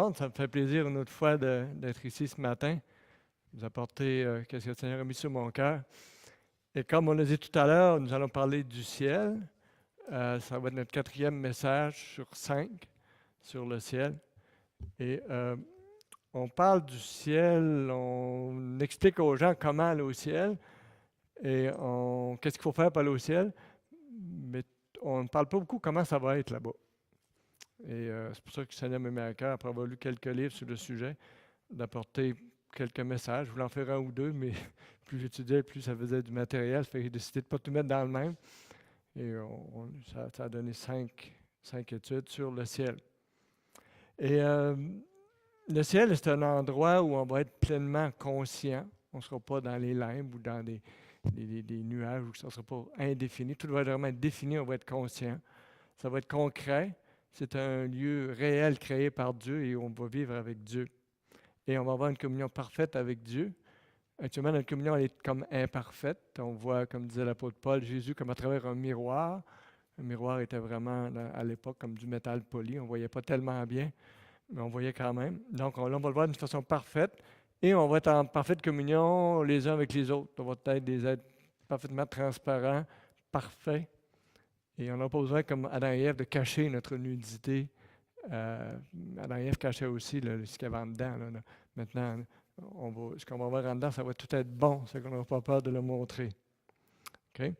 monde. Ça me fait plaisir une autre fois d'être ici ce matin, vous apporter ce que le Seigneur a mis sur mon cœur. Et comme on l'a dit tout à l'heure, nous allons parler du ciel. Ça va être notre 4e message sur 5 sur le ciel. Et on parle du ciel, on explique aux gens comment aller au ciel et qu'est-ce qu'il faut faire pour aller au ciel, mais on ne parle pas beaucoup comment ça va être là-bas. Et c'est pour ça que le Seigneur me met à cœur, après avoir lu quelques livres sur le sujet, d'apporter quelques messages. Je voulais en faire un ou deux, mais plus j'étudiais, plus ça faisait du matériel. Fait que j'ai décidé de ne pas tout mettre dans le même. Et ça a donné cinq études sur le ciel. Et le ciel, c'est un endroit où on va être pleinement conscient. On ne sera pas dans les limbes ou dans des nuages, où ça ne sera pas indéfini. Tout va vraiment être défini, on va être conscient. Ça va être concret. C'est un lieu réel créé par Dieu et on va vivre avec Dieu. Et on va avoir une communion parfaite avec Dieu. Actuellement, notre communion elle est comme imparfaite. On voit, comme disait l'apôtre Paul, Jésus comme à travers un miroir. Le miroir était vraiment, à l'époque, comme du métal poli. On ne voyait pas tellement bien, mais on voyait quand même. Donc, là, on va le voir d'une façon parfaite et on va être en parfaite communion les uns avec les autres. On va être des êtres parfaitement transparents, parfaits. Et on n'a pas besoin, comme Adam et Ève, de cacher notre nudité. Adam et Ève cachaient aussi ce qu'il y avait en dedans. Là. Maintenant, ce qu'on va voir en dedans, ça va tout être bon. C'est qu'on n'aura pas peur de le montrer. Okay?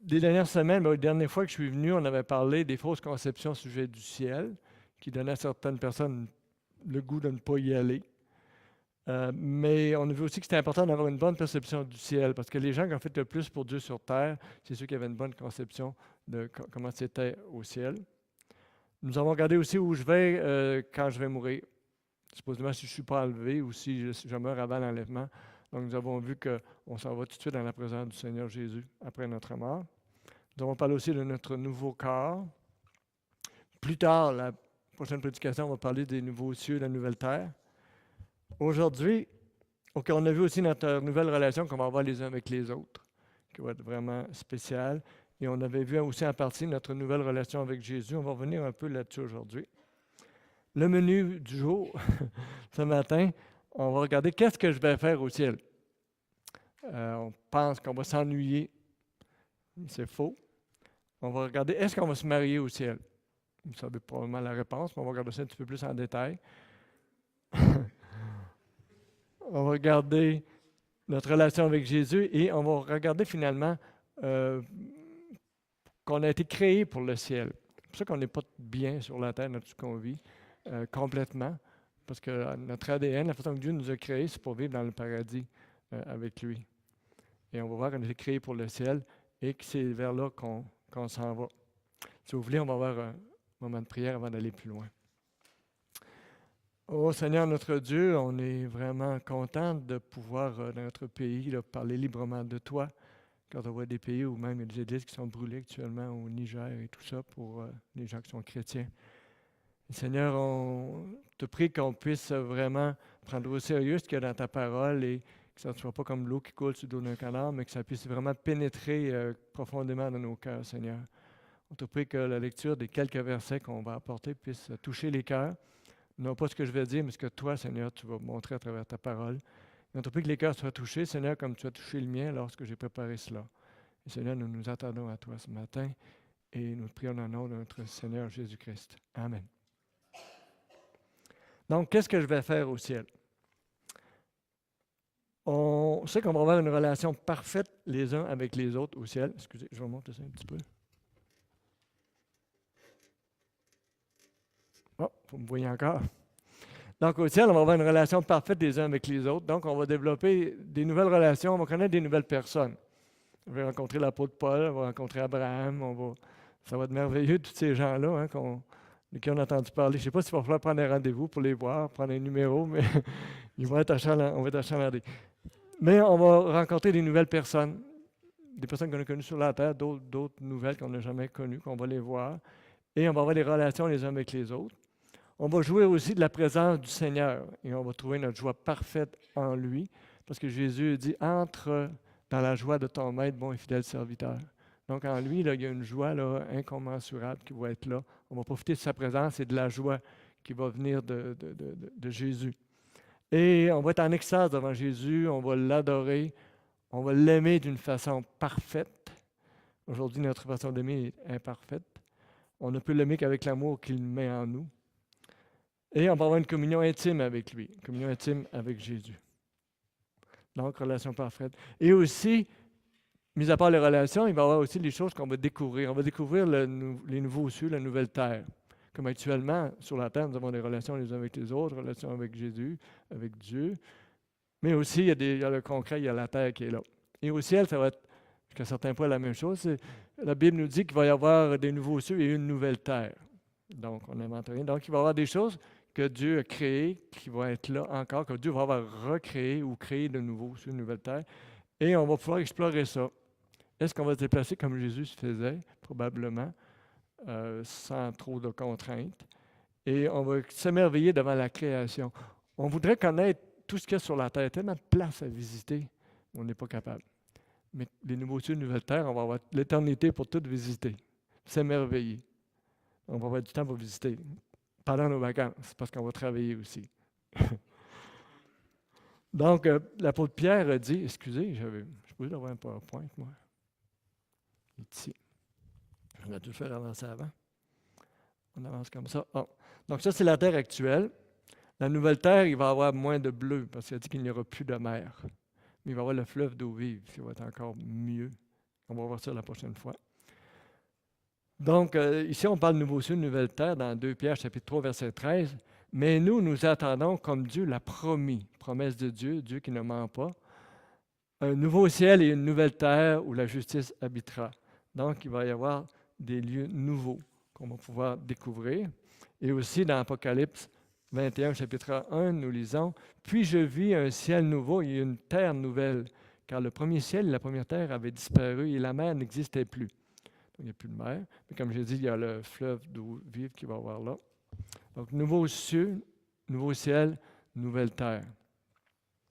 Les dernières semaines, la dernière fois que je suis venu, on avait parlé des fausses conceptions au sujet du ciel, qui donnaient à certaines personnes le goût de ne pas y aller. Mais on a vu aussi que c'était important d'avoir une bonne perception du ciel, parce que les gens qui ont fait le plus pour Dieu sur terre, c'est ceux qui avaient une bonne conception de comment c'était au ciel. Nous avons regardé aussi où je vais quand je vais mourir. Supposément si je ne suis pas enlevé ou si je meurs avant l'enlèvement. Donc nous avons vu qu'on s'en va tout de suite dans la présence du Seigneur Jésus après notre mort. Nous avons parlé aussi de notre nouveau corps. Plus tard, la prochaine prédication, on va parler des nouveaux cieux et de la nouvelle terre. Aujourd'hui, on a vu aussi notre nouvelle relation qu'on va avoir les uns avec les autres, qui va être vraiment spéciale. Et on avait vu aussi en partie notre nouvelle relation avec Jésus. On va revenir un peu là-dessus aujourd'hui. Le menu du jour, ce matin, on va regarder qu'est-ce que je vais faire au ciel. On pense qu'on va s'ennuyer. C'est faux. On va regarder, est-ce qu'on va se marier au ciel? Vous savez probablement la réponse, mais on va regarder ça un petit peu plus en détail. On va regarder notre relation avec Jésus et on va regarder finalement qu'on a été créé pour le ciel. C'est pour ça qu'on n'est pas bien sur la terre dans tout ce qu'on vit, complètement, parce que notre ADN, la façon que Dieu nous a créés, c'est pour vivre dans le paradis avec lui. Et on va voir qu'on a été créé pour le ciel et que c'est vers là qu'on s'en va. Si vous voulez, on va avoir un moment de prière avant d'aller plus loin. Oh Seigneur notre Dieu, on est vraiment content de pouvoir, dans notre pays, là, parler librement de toi. Quand on voit des pays où même il y a des églises qui sont brûlées actuellement au Niger et tout ça pour les gens qui sont chrétiens. Et Seigneur, on te prie qu'on puisse vraiment prendre au sérieux ce qu'il y a dans ta parole et que ça ne soit pas comme l'eau qui coule sur le dos d'un canard, mais que ça puisse vraiment pénétrer profondément dans nos cœurs, Seigneur. On te prie que la lecture des quelques versets qu'on va apporter puisse toucher les cœurs. Non pas ce que je vais dire, mais ce que toi, Seigneur, tu vas montrer à travers ta parole. Et on te prie que les cœurs soient touchés, Seigneur, comme tu as touché le mien lorsque j'ai préparé cela. Et Seigneur, nous nous attendons à toi ce matin et nous te prions dans le nom de notre Seigneur Jésus-Christ. Amen. Donc, qu'est-ce que je vais faire au ciel? On sait qu'on va avoir une relation parfaite les uns avec les autres au ciel. Excusez, je vais monter ça un petit peu. Oh, vous me voyez encore. Donc, au ciel, on va avoir une relation parfaite les uns avec les autres. Donc, on va développer des nouvelles relations, on va connaître des nouvelles personnes. On va rencontrer l'apôtre Paul, on va rencontrer Abraham, ça va être merveilleux, tous ces gens-là de qui on a entendu parler. Je ne sais pas s'il va falloir prendre un rendez-vous pour les voir, prendre un numéro, mais on va être achalandés. Mais on va rencontrer des nouvelles personnes, des personnes qu'on a connues sur la terre, d'autres nouvelles qu'on n'a jamais connues, qu'on va les voir. Et on va avoir des relations les uns avec les autres. On va jouer aussi de la présence du Seigneur et on va trouver notre joie parfaite en lui, parce que Jésus dit « Entre dans la joie de ton maître, bon et fidèle serviteur ». Donc en lui, là, il y a une joie là, incommensurable qui va être là. On va profiter de sa présence et de la joie qui va venir de Jésus. Et on va être en extase devant Jésus, on va l'adorer, on va l'aimer d'une façon parfaite. Aujourd'hui, notre façon d'aimer est imparfaite. On ne peut l'aimer qu'avec l'amour qu'il met en nous. Et on va avoir une communion intime avec lui, une communion intime avec Jésus. Donc, relation parfaite. Et aussi, mis à part les relations, il va y avoir aussi les choses qu'on va découvrir. On va découvrir les nouveaux cieux, la nouvelle terre. Comme actuellement, sur la terre, nous avons des relations les uns avec les autres, relations avec Jésus, avec Dieu. Mais aussi, il y a le concret, il y a la terre qui est là. Et au ciel, ça va être, jusqu'à certains points, la même chose. La Bible nous dit qu'il va y avoir des nouveaux cieux et une nouvelle terre. Donc, on n'invente rien. Donc, il va y avoir des choses que Dieu a créées qui vont être là encore, que Dieu va avoir recréé ou créé de nouveau sur une nouvelle terre. Et on va pouvoir explorer ça. Est-ce qu'on va se déplacer comme Jésus se faisait? Probablement, sans trop de contraintes. Et on va s'émerveiller devant la création. On voudrait connaître tout ce qu'il y a sur la terre. Il y a tellement de place à visiter, on n'est pas capable. Mais les nouveaux cieux, les nouvelles terres, on va avoir l'éternité pour tout visiter, s'émerveiller. On va avoir du temps pour visiter pendant nos vacances, parce qu'on va travailler aussi. Donc, l'apôtre Pierre a dit, excusez, je voulais avoir un PowerPoint, moi. Ici. On a tout fait avancer avant. On avance comme ça. Oh. Donc, ça, c'est la terre actuelle. La nouvelle terre, il va y avoir moins de bleu, parce qu'il a dit qu'il n'y aura plus de mer. Mais il va y avoir le fleuve d'eau vive, qui va être encore mieux. On va voir ça la prochaine fois. Donc, ici, on parle de nouveau ciel, nouvelle terre, dans 2 Pierre, chapitre 3, verset 13. Mais nous attendons, comme Dieu l'a promis, promesse de Dieu, Dieu qui ne ment pas, un nouveau ciel et une nouvelle terre où la justice habitera. Donc, il va y avoir des lieux nouveaux qu'on va pouvoir découvrir. Et aussi, dans Apocalypse 21, chapitre 1, nous lisons « Puis je vis un ciel nouveau et une terre nouvelle, car le premier ciel et la première terre avaient disparu et la mer n'existait plus. » Il n'y a plus de mer. Mais comme j'ai dit, il y a le fleuve d'eau vive qui va y avoir là. Donc, nouveau ciel, nouvelle terre.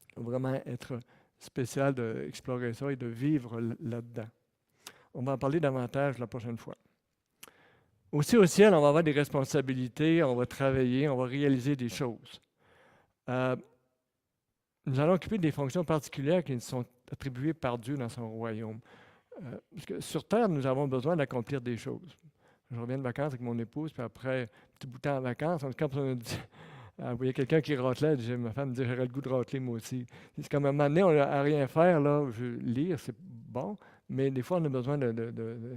Il faut vraiment être spécial d'explorer ça et de vivre là-dedans. On va en parler davantage la prochaine fois. Aussi au ciel, on va avoir des responsabilités, on va travailler, on va réaliser des choses. Nous allons occuper des fonctions particulières qui nous sont attribuées par Dieu dans son royaume. Parce que sur Terre, nous avons besoin d'accomplir des choses. Je reviens de vacances avec mon épouse, puis après un petit bout de temps en vacances, quand on dit, vous voyez quelqu'un qui ratelait, ma femme me dit, j'aurais le goût de rateler moi aussi. C'est comme à un moment donné, on n'a à rien faire, là, lire, c'est bon, mais des fois, on a besoin de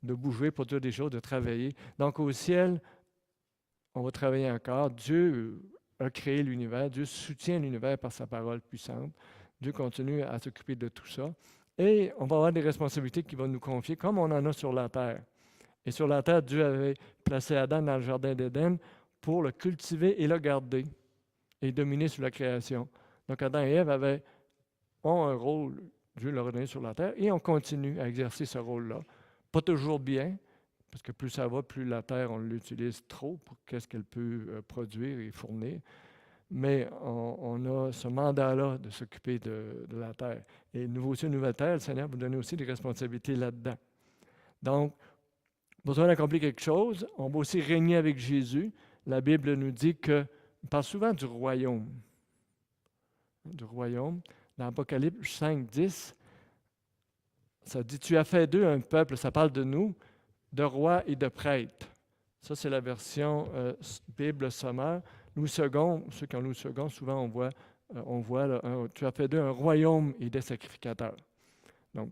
bouger pour dire des choses, de travailler. Donc, au ciel, on va travailler encore. Dieu a créé l'univers, Dieu soutient l'univers par sa parole puissante. Dieu continue à s'occuper de tout ça. Et on va avoir des responsabilités qu'il va nous confier, comme on en a sur la terre. Et sur la terre, Dieu avait placé Adam dans le jardin d'Éden pour le cultiver et le garder et dominer sur la création. Donc, Adam et Ève ont un rôle, Dieu leur a donné sur la terre, et on continue à exercer ce rôle-là. Pas toujours bien, parce que plus ça va, plus la terre, on l'utilise trop pour qu'est-ce qu'elle peut produire et fournir. Mais on a ce mandat-là de s'occuper de la terre. Et nouveau ciel, nouvelle terre, le Seigneur vous donne aussi des responsabilités là-dedans. Donc, besoin d'accomplir quelque chose, on va aussi régner avec Jésus. La Bible nous dit on parle souvent du royaume. Du royaume. Dans Apocalypse 5, 10, ça dit « Tu as fait d'eux un peuple », ça parle de nous, de rois et de prêtres. Ça, c'est la version Bible sommaire. Nous second, ceux qui ont nous second, souvent on voit là, tu as fait d'eux un royaume et des sacrificateurs. Donc,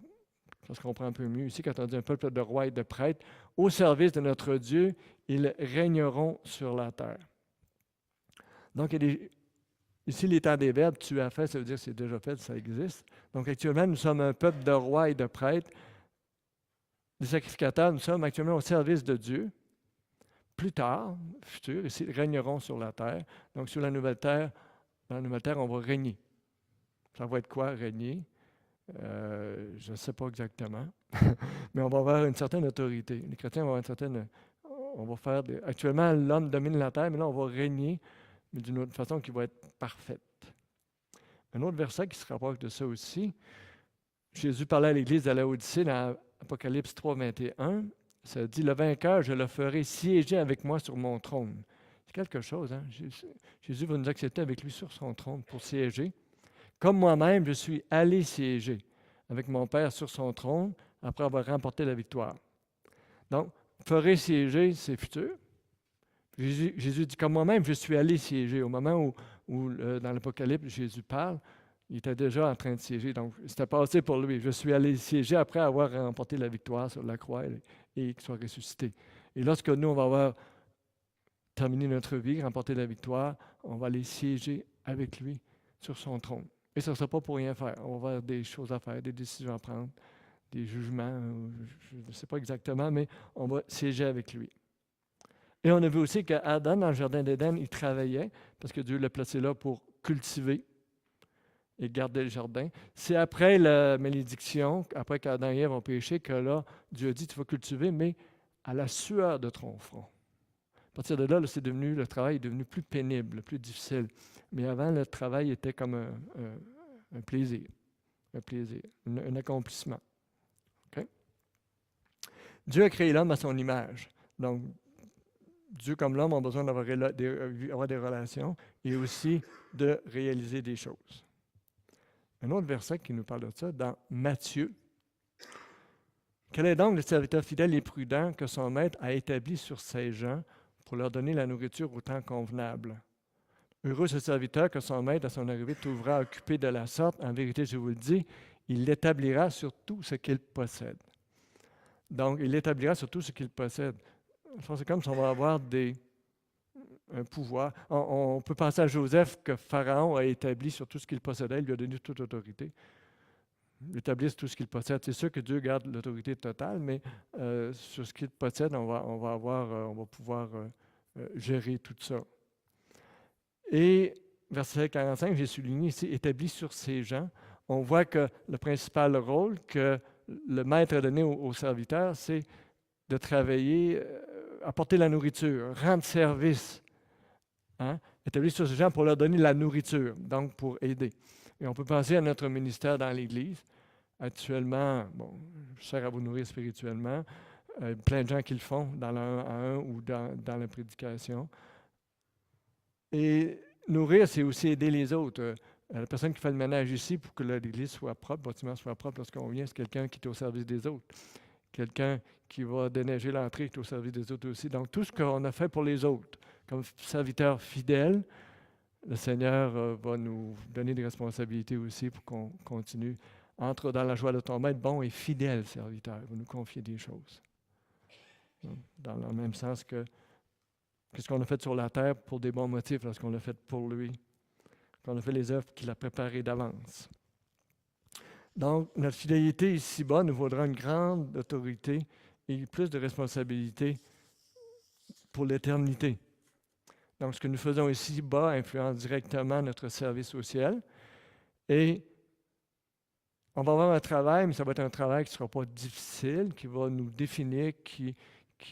ça se comprend un peu mieux ici quand on dit un peuple de rois et de prêtres. Au service de notre Dieu, ils régneront sur la terre. Donc, ici, les temps des verbes, tu as fait, ça veut dire que c'est déjà fait, ça existe. Donc, actuellement, nous sommes un peuple de rois et de prêtres. Les sacrificateurs, nous sommes actuellement au service de Dieu. Plus tard, futur, ici, ils régneront sur la terre. Donc, sur la nouvelle terre, dans la nouvelle terre, on va régner. Ça va être quoi, régner? Je ne sais pas exactement, mais on va avoir une certaine autorité. Les chrétiens vont avoir une certaine... On va faire actuellement, l'homme domine la terre, mais là, on va régner, mais d'une autre façon qui va être parfaite. Un autre verset qui se rapproche de ça aussi, Jésus parlait à l'Église de Laodicée dans Apocalypse 3, 21. Ça dit « Le vainqueur, je le ferai siéger avec moi sur mon trône. C'est quelque chose, hein? Jésus va nous accepter avec lui sur son trône pour siéger. Comme moi-même, je suis allé siéger avec mon Père sur son trône après avoir remporté la victoire. Donc, ferai siéger, c'est futur. Jésus dit, comme moi-même, je suis allé siéger. Au moment où dans l'Apocalypse, Jésus parle, il était déjà en train de siéger. Donc, c'était passé pour lui. Je suis allé siéger après avoir remporté la victoire sur la croix et qu'il soit ressuscité. Et lorsque nous, on va avoir terminé notre vie, remporté la victoire, on va aller siéger avec lui sur son trône. Et ça ne sera pas pour rien faire. On va avoir des choses à faire, des décisions à prendre, des jugements, je ne sais pas exactement, mais on va siéger avec lui. Et on a vu aussi qu'Adam, dans le jardin d'Éden, il travaillait parce que Dieu l'a placé là pour cultiver et garder le jardin. C'est après la malédiction, après qu'Adam et Ève ont péché, que là, Dieu a dit, tu vas cultiver, mais à la sueur de ton front. À partir de là, le travail est devenu plus pénible, plus difficile. Mais avant, le travail était comme un plaisir, un accomplissement. Okay? Dieu a créé l'homme à son image. Donc, Dieu comme l'homme a besoin d'avoir des relations et aussi de réaliser des choses. Un autre verset qui nous parle de ça, dans Matthieu. Quel est donc le serviteur fidèle et prudent que son maître a établi sur ses gens pour leur donner la nourriture au temps convenable? Heureux ce serviteur que son maître, à son arrivée, trouvera occupé de la sorte. En vérité, je vous le dis, il l'établira sur tout ce qu'il possède. Donc, il l'établira sur tout ce qu'il possède. C'est comme si on va avoir un pouvoir. On peut penser à Joseph que Pharaon a établi sur tout ce qu'il possédait. Il lui a donné toute autorité. Il établit sur tout ce qu'il possède. C'est sûr que Dieu garde l'autorité totale, mais sur ce qu'il possède, on va pouvoir gérer tout ça. Et verset 45, j'ai souligné ici, établi sur ces gens. On voit que le principal rôle que le maître a donné aux serviteurs, c'est de travailler, apporter la nourriture, rendre service. Hein? Établi sur ces gens pour leur donner la nourriture, donc pour aider. Et on peut penser à notre ministère dans l'Église. Actuellement, bon, je sers à vous nourrir spirituellement. Plein de gens qui le font dans le 1 à 1 ou dans la prédication. Et nourrir, c'est aussi aider les autres. La personne qui fait le ménage ici pour que l'Église soit propre, le bâtiment soit propre lorsqu'on vient, c'est quelqu'un qui est au service des autres. Quelqu'un qui va déneiger l'entrée qui est au service des autres aussi. Donc, tout ce qu'on a fait pour les autres, comme serviteur fidèle, le Seigneur va nous donner des responsabilités aussi pour qu'on continue. Entre dans la joie de ton maître, bon et fidèle serviteur. Il va nous confier des choses. Dans le même sens que ce qu'on a fait sur la terre pour des bons motifs, lorsqu'on l'a fait pour lui, qu'on a fait les œuvres qu'il a préparées d'avance. Donc, notre fidélité ici-bas nous vaudra une grande autorité et plus de responsabilité pour l'éternité. Donc, ce que nous faisons ici-bas influence directement notre service au ciel. Et on va avoir un travail, mais ça va être un travail qui ne sera pas difficile, qui va nous définir, qui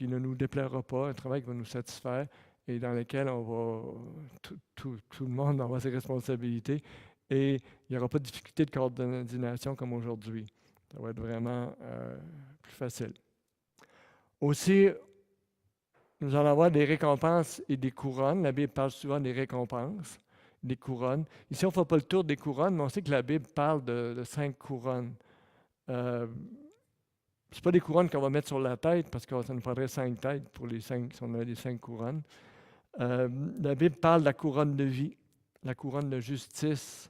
ne nous déplaira pas, un travail qui va nous satisfaire et dans lequel on va, tout le monde va avoir ses responsabilités et il n'y aura pas de difficulté de coordination comme aujourd'hui. Ça va être vraiment plus facile. Aussi, nous allons avoir des récompenses et des couronnes. La Bible parle souvent des récompenses, des couronnes. Ici, on ne fait pas le tour des couronnes, mais on sait que la Bible parle de 5 couronnes. Ce n'est pas des couronnes qu'on va mettre sur la tête, parce que ça nous prendrait 5 têtes pour les 5, si on a les 5 couronnes. La Bible parle de la couronne de vie, la couronne de justice,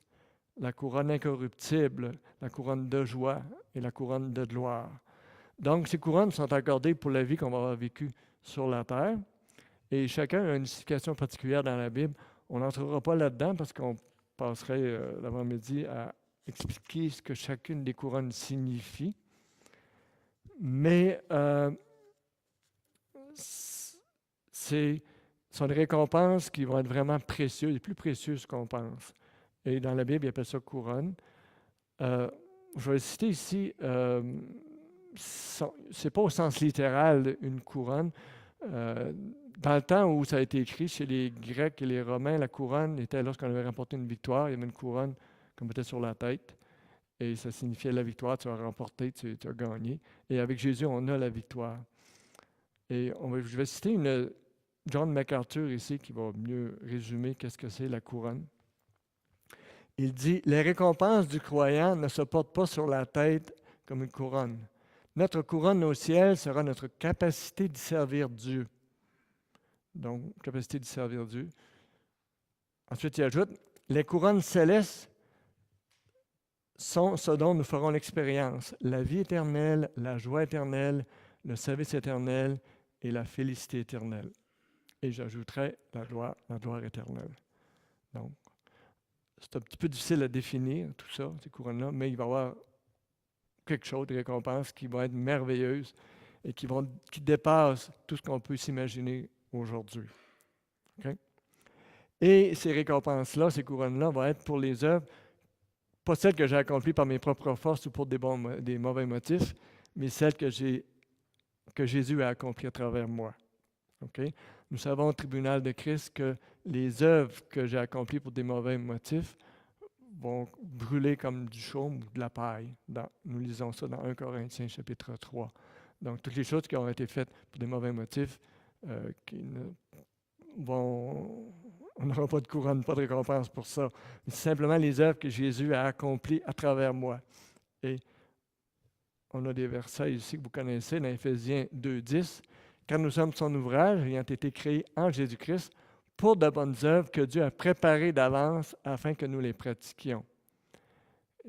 la couronne incorruptible, la couronne de joie et la couronne de gloire. Donc, ces couronnes sont accordées pour la vie qu'on va avoir vécue sur la terre. Et chacun a une signification particulière dans la Bible. On n'entrera pas là-dedans parce qu'on passerait l'avant-midi à expliquer ce que chacune des couronnes signifie. Mais ce sont des récompenses qui vont être vraiment précieuses, les plus précieuses qu'on pense. Et dans la Bible, il appelle ça couronne. Je vais citer ici, c'est pas au sens littéral une couronne. Dans le temps où ça a été écrit chez les Grecs et les Romains, la couronne était lorsqu'on avait remporté une victoire, il y avait une couronne qu'on mettait sur la tête. Et ça signifiait la victoire, tu as remporté, tu as gagné. Et avec Jésus, on a la victoire. Et je vais citer John MacArthur ici qui va mieux résumer qu'est-ce que c'est la couronne. Il dit « Les récompenses du croyant ne se portent pas sur la tête comme une couronne. Notre couronne au ciel sera notre capacité d'y servir Dieu. » Donc, capacité d'y servir Dieu. Ensuite, il ajoute « Les couronnes célestes sont ce dont nous ferons l'expérience, la vie éternelle, la joie éternelle, le service éternel et la félicité éternelle. » Et j'ajouterai la gloire éternelle. Donc, c'est un petit peu difficile à définir, tout ça, ces couronnes-là, mais il va y avoir quelque chose, des récompenses qui vont être merveilleuses et qui dépassent tout ce qu'on peut s'imaginer aujourd'hui. Okay? Et ces récompenses-là, ces couronnes-là, vont être pour les œuvres, pas celles que j'ai accomplies par mes propres forces ou pour des mauvais motifs, mais celles que Jésus a accomplies à travers moi. Okay? Nous savons au tribunal de Christ que les œuvres que j'ai accomplies pour des mauvais motifs vont brûler comme du chaume ou de la paille. Nous lisons ça dans 1 Corinthiens chapitre 3. Donc, toutes les choses qui ont été faites pour des mauvais motifs, on n'aura pas de couronne, pas de récompense pour ça. C'est simplement les œuvres que Jésus a accomplies à travers moi. Et on a des versets ici que vous connaissez dans Éphésiens 2,10. Car nous sommes son ouvrage, ayant été créés en Jésus-Christ, pour de bonnes œuvres que Dieu a préparées d'avance afin que nous les pratiquions.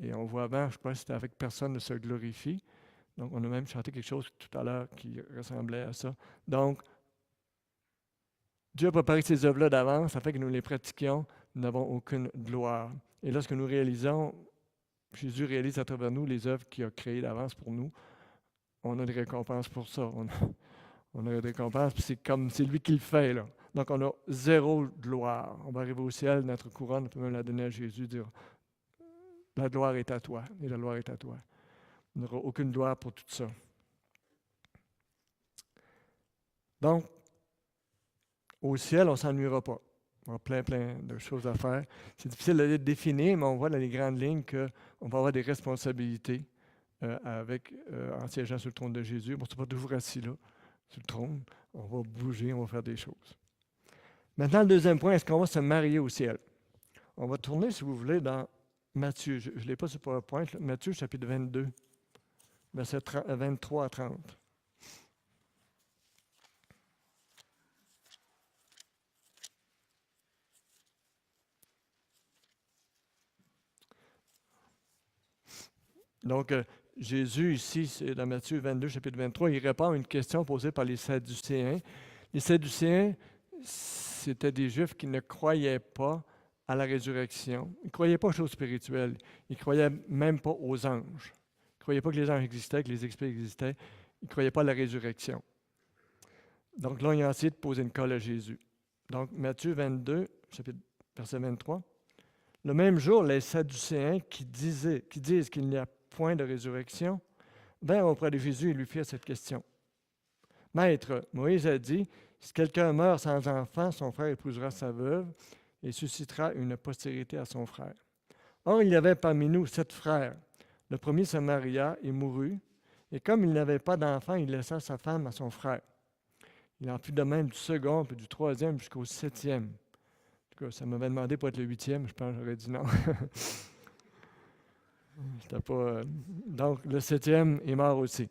Et on voit avant, je crois que c'était avec personne ne se glorifie. Donc, on a même chanté quelque chose tout à l'heure qui ressemblait à ça. Donc, Dieu a préparé ces œuvres-là d'avance afin que nous les pratiquions. Nous n'avons aucune gloire. Et lorsque nous réalisons, Jésus réalise à travers nous les œuvres qu'il a créées d'avance pour nous, on a des récompenses pour ça. On a des récompenses, puis c'est lui qui le fait, là. Donc, on a zéro gloire. On va arriver au ciel, notre couronne, on peut même la donner à Jésus, dire « La gloire est à toi, et la gloire est à toi. » On n'aura aucune gloire pour tout ça. Donc, au ciel, on ne s'ennuiera pas. On a plein de choses à faire. C'est difficile de les définir, mais on voit dans les grandes lignes qu'on va avoir des responsabilités en siégeant sur le trône de Jésus. Bon, c'est pas toujours assis là, sur le trône. On va bouger, on va faire des choses. Maintenant, le deuxième point, est-ce qu'on va se marier au ciel? On va tourner, si vous voulez, dans Matthieu. Je ne l'ai pas sur PowerPoint. Matthieu, chapitre 22, versets 23 à 30. Donc, Jésus, ici, c'est dans Matthieu 22, chapitre 23, il répond à une question posée par les Sadducéens. Les Sadducéens, c'était des Juifs qui ne croyaient pas à la résurrection. Ils ne croyaient pas aux choses spirituelles. Ils ne croyaient même pas aux anges. Ils ne croyaient pas que les anges existaient, que les esprits existaient. Ils ne croyaient pas à la résurrection. Donc là, ils ont essayé de poser une colle à Jésus. Donc, Matthieu 22, chapitre, verset 23. Le même jour, les Sadducéens qui disent qu'il n'y a point de résurrection, vinrent auprès de Jésus et lui firent cette question. « Maître, Moïse a dit, si quelqu'un meurt sans enfant, son frère épousera sa veuve et suscitera une postérité à son frère. Or, il y avait parmi nous 7 frères. Le premier se maria et mourut, et comme il n'avait pas d'enfant, il laissa sa femme à son frère. Il en fut de même du second, puis du troisième jusqu'au 7e. » En tout cas, ça m'avait demandé pour être le 8e, je pense que j'aurais dit non. C'était pas, donc, le 7e est mort aussi.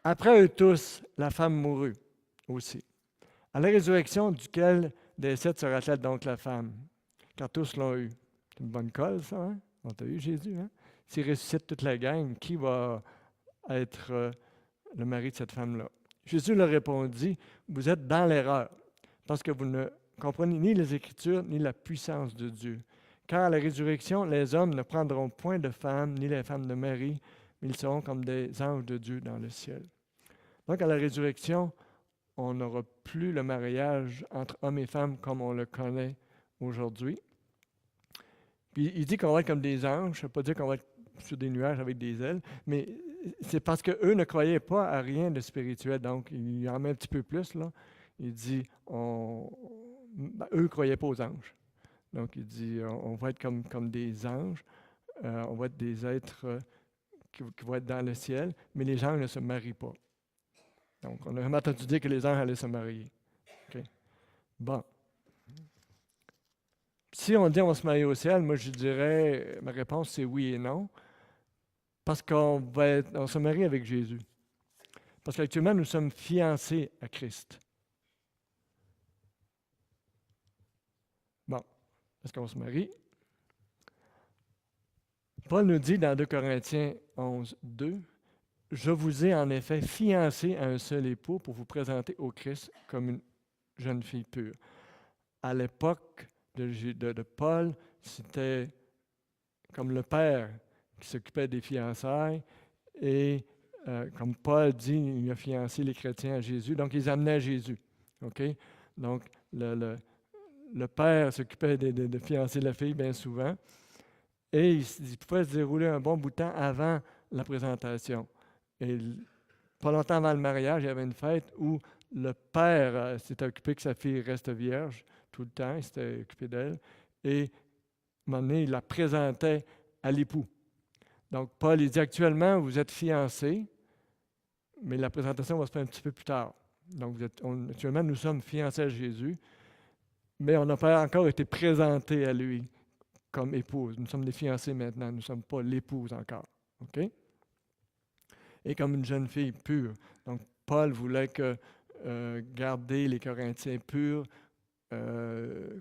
Après eux tous, la femme mourut aussi. À la résurrection, duquel des 7 sera-t-elle donc la femme? Car tous l'ont eu. C'est une bonne colle, ça, hein? On t'a eu, Jésus, hein? S'il ressuscite toute la gang, qui va être le mari de cette femme-là? Jésus leur répondit, vous êtes dans l'erreur, parce que vous ne comprenez ni les Écritures, ni la puissance de Dieu. Car à la résurrection, les hommes ne prendront point de femmes, ni les femmes de Marie, mais ils seront comme des anges de Dieu dans le ciel. Donc, à la résurrection, on n'aura plus le mariage entre hommes et femmes comme on le connaît aujourd'hui. Puis, il dit qu'on va être comme des anges. Ça ne veut pas dire qu'on va être sur des nuages avec des ailes, mais c'est parce qu'eux ne croyaient pas à rien de spirituel. Donc, il en met un petit peu plus, là. Il dit, eux ne croyaient pas aux anges. Donc, il dit, on va être comme des anges, on va être des êtres qui vont être dans le ciel, mais les anges ne se marient pas. Donc, on a vraiment entendu dire que les anges allaient se marier. OK. Bon. Si on dit on va se marier au ciel, moi je dirais, ma réponse c'est oui et non, parce on se marie avec Jésus. Parce qu'actuellement, nous sommes fiancés à Christ. Bon, est-ce qu'on se marie? Paul nous dit dans 2 Corinthiens 11, 2, « Je vous ai en effet fiancé à un seul époux pour vous présenter au Christ comme une jeune fille pure. » À l'époque de Paul, c'était comme le père qui s'occupait des fiançailles et comme Paul dit, il a fiancé les chrétiens à Jésus, donc ils amenaient à Jésus. Okay? Donc le père s'occupait de fiancer la fille bien souvent et il pouvait se dérouler un bon bout de temps avant la présentation. Et pas longtemps avant le mariage, il y avait une fête où le père s'était occupé que sa fille reste vierge tout le temps, il s'était occupé d'elle, et à un moment donné, il la présentait à l'époux. Donc, Paul, il dit actuellement, vous êtes fiancés, mais la présentation va se faire un petit peu plus tard. Donc, actuellement, nous sommes fiancés à Jésus, mais on n'a pas encore été présentés à lui comme épouse. Nous sommes les fiancés maintenant, nous ne sommes pas l'épouse encore. OK? Et comme une jeune fille pure. Donc, Paul voulait garder les Corinthiens purs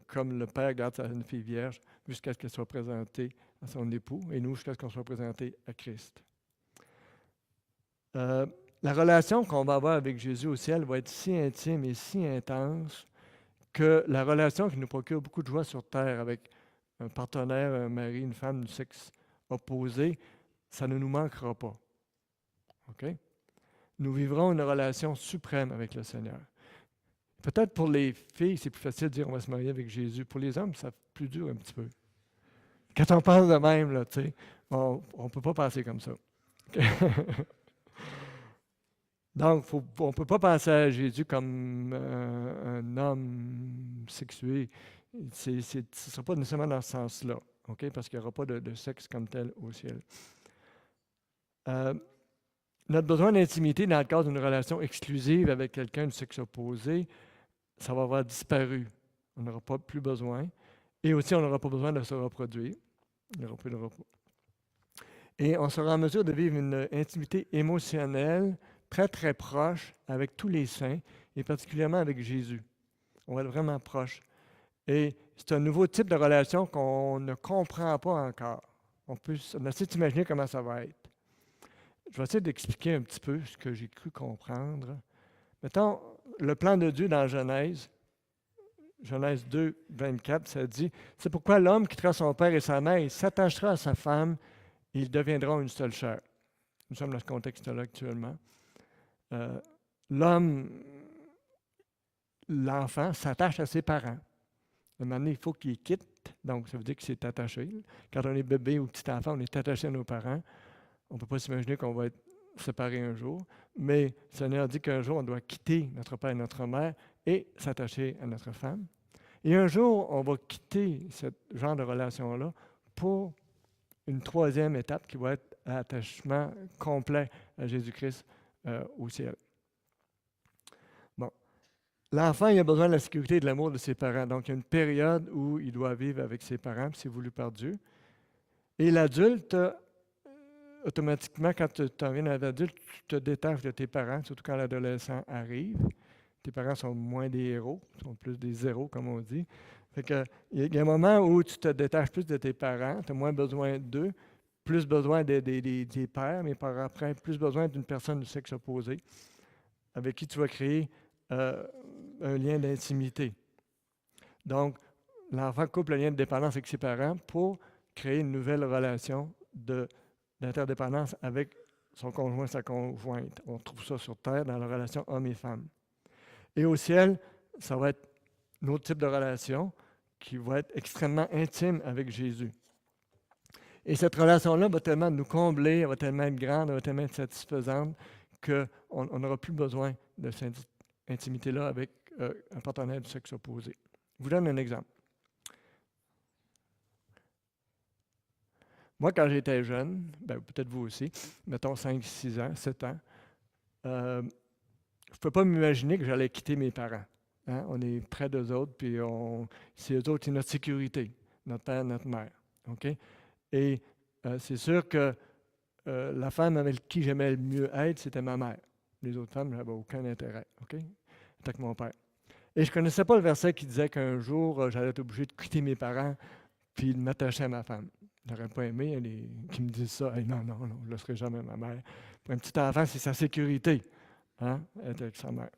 comme le père garde sa jeune fille vierge jusqu'à ce qu'elle soit présentée à son époux et nous jusqu'à ce qu'on soit présentés à Christ. La relation qu'on va avoir avec Jésus au ciel va être si intime et si intense que la relation qui nous procure beaucoup de joie sur terre avec un partenaire, un mari, une femme du sexe opposé, ça ne nous manquera pas. OK? Nous vivrons une relation suprême avec le Seigneur. Peut-être pour les filles, c'est plus facile de dire on va se marier avec Jésus. Pour les hommes, c'est plus dur un petit peu. Quand on pense de même, là, on ne peut pas penser comme ça. Donc, on ne peut pas penser à Jésus comme un homme sexué. Ce ne sera pas nécessairement dans ce sens-là, okay? Parce qu'il n'y aura pas de sexe comme tel au ciel. Notre besoin d'intimité dans le cadre d'une relation exclusive avec quelqu'un du sexe opposé, ça va avoir disparu. On n'aura pas plus besoin. Et aussi, on n'aura pas besoin de se reproduire. Il n'y aura plus de repos. Et on sera en mesure de vivre une intimité émotionnelle très, très proche avec tous les saints, et particulièrement avec Jésus. On va être vraiment proche. Et c'est un nouveau type de relation qu'on ne comprend pas encore. On essaie d'imaginer comment ça va être. Je vais essayer d'expliquer un petit peu ce que j'ai cru comprendre. Mettons, le plan de Dieu dans Genèse 2, 24, ça dit « C'est pourquoi l'homme quittera son père et sa mère, il s'attachera à sa femme, et ils deviendront une seule chair. » Nous sommes dans ce contexte-là actuellement. L'enfant s'attache à ses parents. À un moment donné, il faut qu'il quitte, donc ça veut dire qu'il s'est attaché. Quand on est bébé ou petit enfant, on est attaché à nos parents. On ne peut pas s'imaginer qu'on va être séparés un jour, mais le Seigneur dit qu'un jour, on doit quitter notre père et notre mère et s'attacher à notre femme. Et un jour, on va quitter ce genre de relation-là pour une troisième étape qui va être l'attachement complet à Jésus-Christ au ciel. Bon. L'enfant, il a besoin de la sécurité et de l'amour de ses parents. Donc, il y a une période où il doit vivre avec ses parents, puis c'est voulu par Dieu. Et l'adulte, automatiquement, quand tu en viens à l'adulte, tu te détaches de tes parents, surtout quand l'adolescent arrive. Tes parents sont moins des héros, sont plus des zéros, comme on dit. Fait que, il y a un moment où tu te détaches plus de tes parents, tu as moins besoin d'eux, plus besoin des pères, mais par après, plus besoin d'une personne du sexe opposé, avec qui tu vas créer un lien d'intimité. Donc, l'enfant coupe le lien de dépendance avec ses parents pour créer une nouvelle relation d'interdépendance avec son conjoint, sa conjointe. On trouve ça sur Terre dans la relation homme et femme. Et au ciel, ça va être un autre type de relation qui va être extrêmement intime avec Jésus. Et cette relation-là va tellement nous combler, elle va tellement être grande, elle va tellement être satisfaisante qu'on n'aura plus besoin de cette intimité-là avec un partenaire du sexe opposé. Je vous donne un exemple. Moi, quand j'étais jeune, peut-être vous aussi, mettons 5, 6 ans, 7 ans, je ne pouvais pas m'imaginer que j'allais quitter mes parents. Hein? On est près d'eux autres, puis c'est eux autres, c'est notre sécurité, notre père, notre mère. OK? Et c'est sûr que la femme avec qui j'aimais le mieux être, c'était ma mère. Les autres femmes, je n'avais aucun intérêt. OK? C'était avec mon père. Et je ne connaissais pas le verset qui disait qu'un jour, j'allais être obligé de quitter mes parents puis de m'attacher à ma femme. Je n'aurais pas aimé qu'ils me disent ça. Hey, non, non, non, je ne laisserai jamais ma mère. Pour un petit enfant, c'est sa sécurité, hein, être avec sa mère.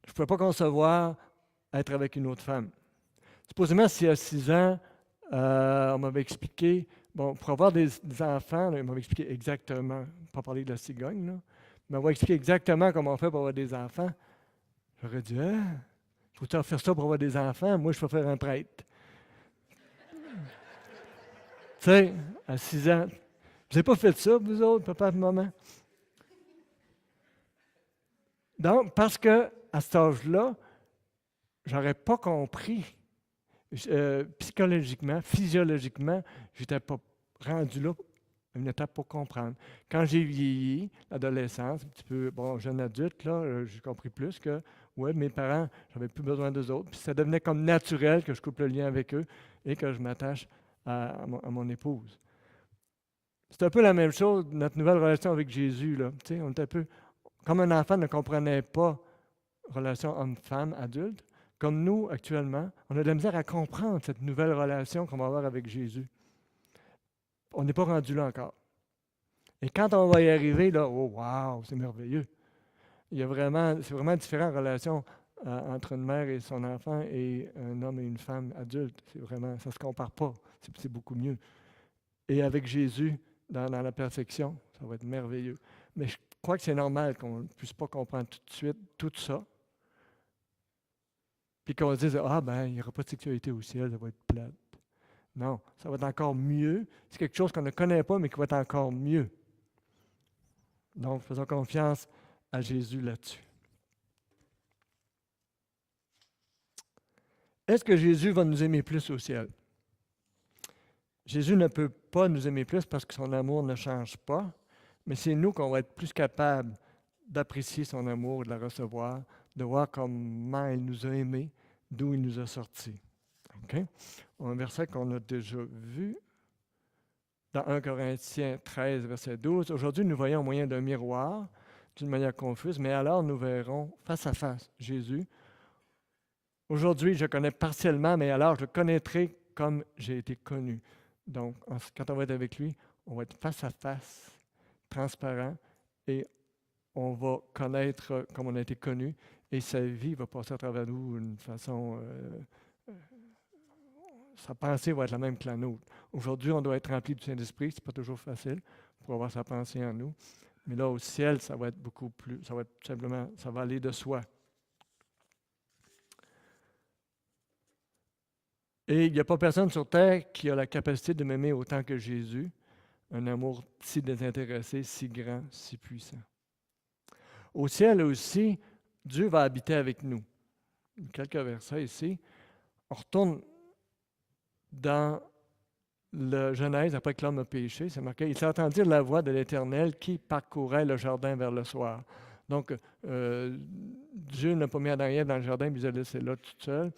Je ne pouvais pas concevoir être avec une autre femme. Supposément, s'il y a 6 ans, on m'avait expliqué, bon, pour avoir des enfants, là, il m'avait expliqué exactement, pas parler de la cigogne, là, il m'avait expliqué exactement comment on fait pour avoir des enfants. J'aurais dit, hein, faut-tu faire ça pour avoir des enfants? Moi, je peux faire un prêtre. Tu sais, à 6 ans, vous n'avez pas fait ça, vous autres, papa et maman? Donc, parce que à cet âge-là, j'aurais pas compris. Psychologiquement, physiologiquement, je n'étais pas rendu là à une étape pour comprendre. Quand j'ai vieilli, l'adolescence, un petit peu, bon, jeune adulte, là, j'ai compris plus que, ouais, mes parents, j'avais plus besoin d'eux autres. Puis ça devenait comme naturel que je coupe le lien avec eux et que je m'attache à mon épouse. C'est un peu la même chose, notre nouvelle relation avec Jésus, là. Tu sais, on est un peu, comme un enfant ne comprenait pas relation homme-femme adulte, comme nous, actuellement, on a de la misère à comprendre cette nouvelle relation qu'on va avoir avec Jésus. On n'est pas rendu là encore. Et quand on va y arriver, là, oh wow, c'est merveilleux. C'est vraiment différent en relation entre une mère et son enfant et un homme et une femme adulte. C'est vraiment, ça ne se compare pas. C'est beaucoup mieux. Et avec Jésus, dans la perfection, ça va être merveilleux. Mais je crois que c'est normal qu'on ne puisse pas comprendre tout de suite tout ça. Puis qu'on se dise, ah ben, il n'y aura pas de sécurité au ciel, ça va être plate. Non, ça va être encore mieux. C'est quelque chose qu'on ne connaît pas, mais qui va être encore mieux. Donc, faisons confiance à Jésus là-dessus. Est-ce que Jésus va nous aimer plus au ciel? Jésus ne peut pas nous aimer plus parce que son amour ne change pas, mais c'est nous qu'on va être plus capables d'apprécier son amour, de la recevoir, de voir comment il nous a aimés, d'où il nous a sortis. Okay? Un verset qu'on a déjà vu dans 1 Corinthiens 13, verset 12. Aujourd'hui, nous voyons au moyen d'un miroir, d'une manière confuse, mais alors nous verrons face à face Jésus. Aujourd'hui, je connais partiellement, mais alors je le connaîtrai comme j'ai été connu. Donc, quand on va être avec lui, on va être face à face, transparent, et on va connaître comme on a été connu, et sa vie va passer à travers nous d'une façon... sa pensée va être la même que la nôtre. Aujourd'hui, on doit être rempli du Saint-Esprit, ce n'est pas toujours facile pour avoir sa pensée en nous, mais là, au ciel, ça va être beaucoup plus, ça va être simplement, ça va aller de soi. Et il n'y a pas personne sur terre qui a la capacité de m'aimer autant que Jésus, un amour si désintéressé, si grand, si puissant. Au ciel aussi, Dieu va habiter avec nous. Quelques versets ici. On retourne dans le Genèse, après que l'homme a péché, c'est marqué, il s'est entendu la voix de l'Éternel qui parcourait le jardin vers le soir. Donc, Dieu n'a pas mis Adam et Ève dans le jardin, puis il les a laissés là tout seul.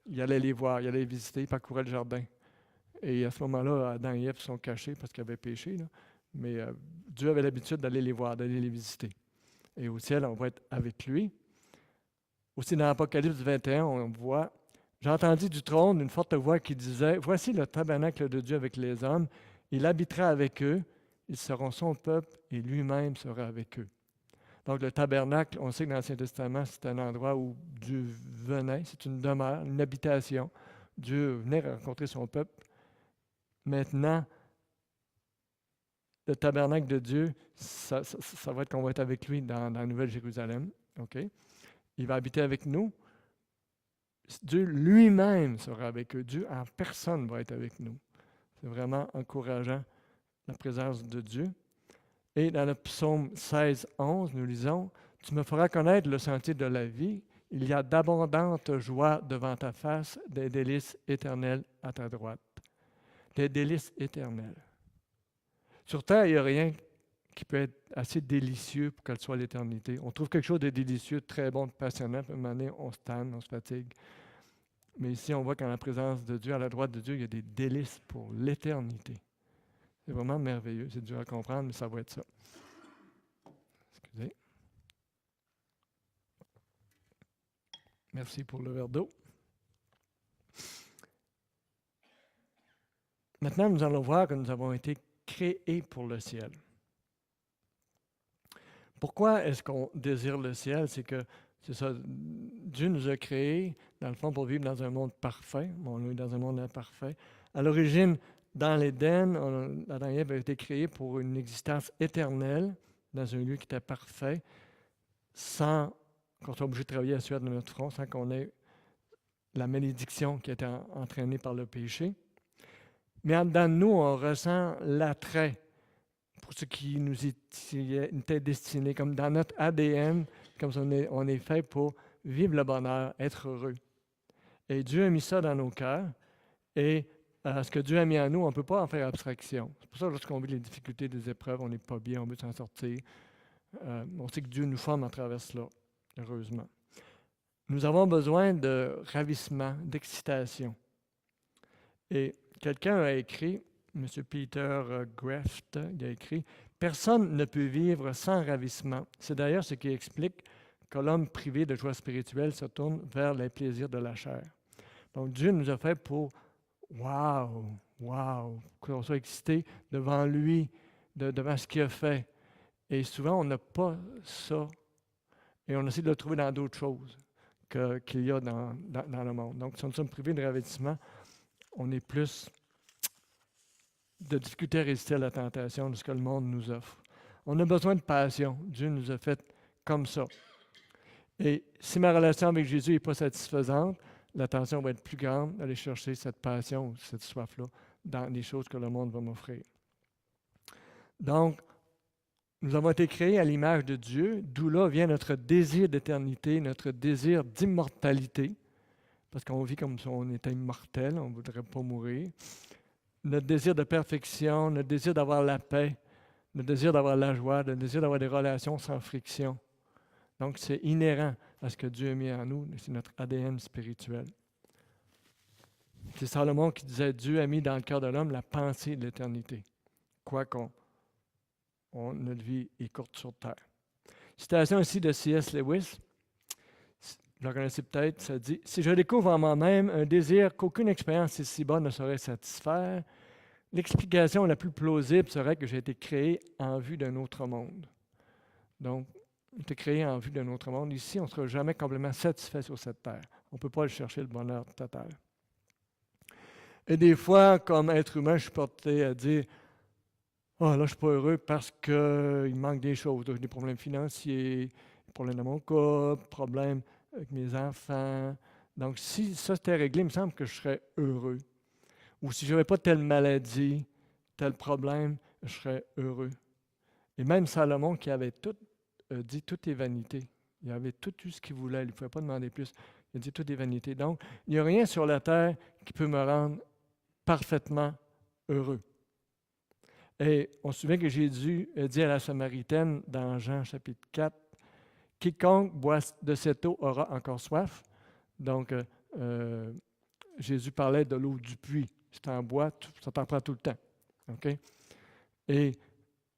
Il allait les voir, il allait les visiter, il parcourait le jardin. Et à ce moment-là, Adam et Ève sont cachés parce qu'ils avaient péché. Là. Mais Dieu avait l'habitude d'aller les voir, d'aller les visiter. Et au ciel, on va être avec lui. Aussi, dans l'Apocalypse 21, on voit, j'ai entendu du trône une forte voix qui disait, « Voici le tabernacle de Dieu avec les hommes. Il habitera avec eux, ils seront son peuple et lui-même sera avec eux. » Donc, le tabernacle, on sait que dans l'Ancien Testament, c'est un endroit où Dieu venait, c'est une demeure, une habitation. Dieu venait rencontrer son peuple. Maintenant, le tabernacle de Dieu, ça va être qu'on va être avec lui dans la Nouvelle-Jérusalem. Okay? Il va habiter avec nous. Dieu lui-même sera avec eux. Dieu en personne va être avec nous. C'est vraiment encourageant, la présence de Dieu. Et dans le psaume 16, 11, nous lisons « Tu me feras connaître le sentier de la vie. Il y a d'abondantes joies devant ta face, des délices éternelles à ta droite. » Des délices éternelles. Sur terre, il n'y a rien qui peut être assez délicieux pour qu'elle soit l'éternité. On trouve quelque chose de délicieux, très bon, de passionnant, puis à un moment donné, on se tanne, on se fatigue. Mais ici, on voit qu'en la présence de Dieu, à la droite de Dieu, il y a des délices pour l'éternité. C'est vraiment merveilleux. C'est dur à comprendre, mais ça va être ça. Excusez. Merci pour le verre d'eau. Maintenant, nous allons voir que nous avons été créés pour le ciel. Pourquoi est-ce qu'on désire le ciel? C'est ça, Dieu nous a créés, dans le fond, pour vivre dans un monde parfait. On est dans un monde imparfait. À l'origine, dans l'Éden, Adam et Ève avaient été créés pour une existence éternelle, dans un lieu qui était parfait, sans qu'on soit obligé de travailler à la sueur de notre front, sans qu'on ait la malédiction qui a été entraînée par le péché. Mais en dedans de nous, on ressent l'attrait pour ce qui nous était destiné, comme dans notre ADN, comme on est fait pour vivre le bonheur, être heureux. Et Dieu a mis ça dans nos cœurs, et ce que Dieu a mis en nous, on ne peut pas en faire abstraction. C'est pour ça que lorsqu'on vit les difficultés des épreuves, on n'est pas bien, on veut s'en sortir. On sait que Dieu nous forme à travers cela, heureusement. Nous avons besoin de ravissement, d'excitation. Et quelqu'un a écrit, M. Peter Greft, il a écrit « Personne ne peut vivre sans ravissement. C'est d'ailleurs ce qui explique que l'homme privé de joie spirituelle se tourne vers les plaisirs de la chair. » Donc Dieu nous a fait pour « wow, qu'on soit excité devant lui, devant ce qu'il a fait. » Et souvent, on n'a pas ça. Et on essaie de le trouver dans d'autres choses qu'il y a dans le monde. Donc, si nous sommes privés de ravissement, on est plus de difficulté à résister à la tentation de ce que le monde nous offre. On a besoin de passion. Dieu nous a fait comme ça. Et si ma relation avec Jésus n'est pas satisfaisante, la tentation va être plus grande d'aller chercher cette passion, cette soif-là, dans les choses que le monde va m'offrir. Donc, nous avons été créés à l'image de Dieu, d'où là vient notre désir d'éternité, notre désir d'immortalité, parce qu'on vit comme si on était immortel, on ne voudrait pas mourir. Notre désir de perfection, notre désir d'avoir la paix, notre désir d'avoir la joie, notre désir d'avoir des relations sans friction. Donc, c'est inhérent à ce que Dieu a mis en nous, c'est notre ADN spirituel. C'est Salomon qui disait, Dieu a mis dans le cœur de l'homme la pensée de l'éternité, quoi notre vie est courte sur terre. Citation ici de C.S. Lewis, vous la connaissez peut-être, ça dit « Si je découvre en moi-même un désir qu'aucune expérience ici-bas ne saurait satisfaire, l'explication la plus plausible serait que j'ai été créé en vue d'un autre monde. » Donc, on a été créé en vue d'un autre monde. Ici, on ne sera jamais complètement satisfait sur cette terre. On ne peut pas aller chercher le bonheur total. Et des fois, comme être humain, je suis porté à dire « Ah, là, je ne suis pas heureux parce qu'il me manque des choses. J'ai des problèmes financiers, des problèmes dans mon couple, problèmes avec mes enfants. Donc, si ça c'était réglé, il me semble que je serais heureux. Ou si je n'avais pas telle maladie, tel problème, je serais heureux. » Et même Salomon, qui avait tout dit, tout est vanité. Il avait tout eu ce qu'il voulait, il ne pouvait pas demander plus. Il a dit tout est vanité. Donc, il n'y a rien sur la terre qui peut me rendre parfaitement heureux. Et on se souvient que Jésus a dit à la Samaritaine dans Jean chapitre 4, « Quiconque boit de cette eau aura encore soif. » Donc, Jésus parlait de l'eau du puits. Si tu en bois, ça t'en prend tout le temps. Okay? Et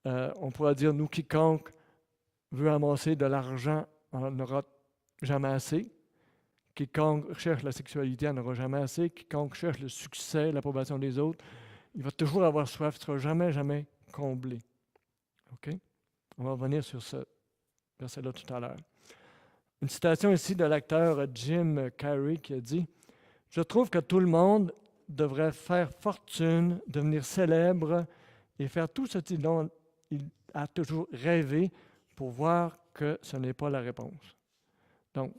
on pourra dire, nous, quiconque veut amasser de l'argent en n'aura jamais assez. Quiconque cherche la sexualité en n'aura jamais assez. Quiconque cherche le succès, l'approbation des autres, il va toujours avoir soif, il ne sera jamais comblé. OK? On va revenir sur ce verset-là tout à l'heure. Une citation ici de l'acteur Jim Carrey qui a dit « Je trouve que tout le monde devrait faire fortune, devenir célèbre et faire tout ce dont il a toujours rêvé pour voir que ce n'est pas la réponse. » Donc,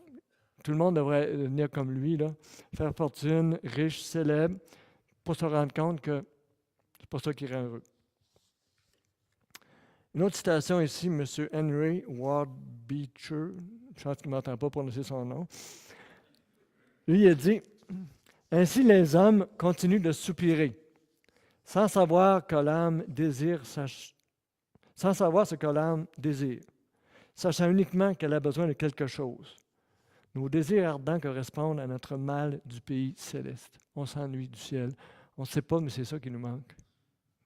tout le monde devrait devenir comme lui, là, faire fortune, riche, célèbre, pour se rendre compte que c'est pas ça qui rend heureux. Une autre citation ici, M. Henry Ward Beecher, je pense qu'il ne m'entend pas prononcer son nom. Lui, il a dit « Ainsi les hommes continuent de soupirer, sans savoir que l'âme désire sans savoir ce que l'âme désire, sachant uniquement qu'elle a besoin de quelque chose. Nos désirs ardents correspondent à notre mal du pays céleste. On s'ennuie du ciel. On ne sait pas, mais c'est ça qui nous manque.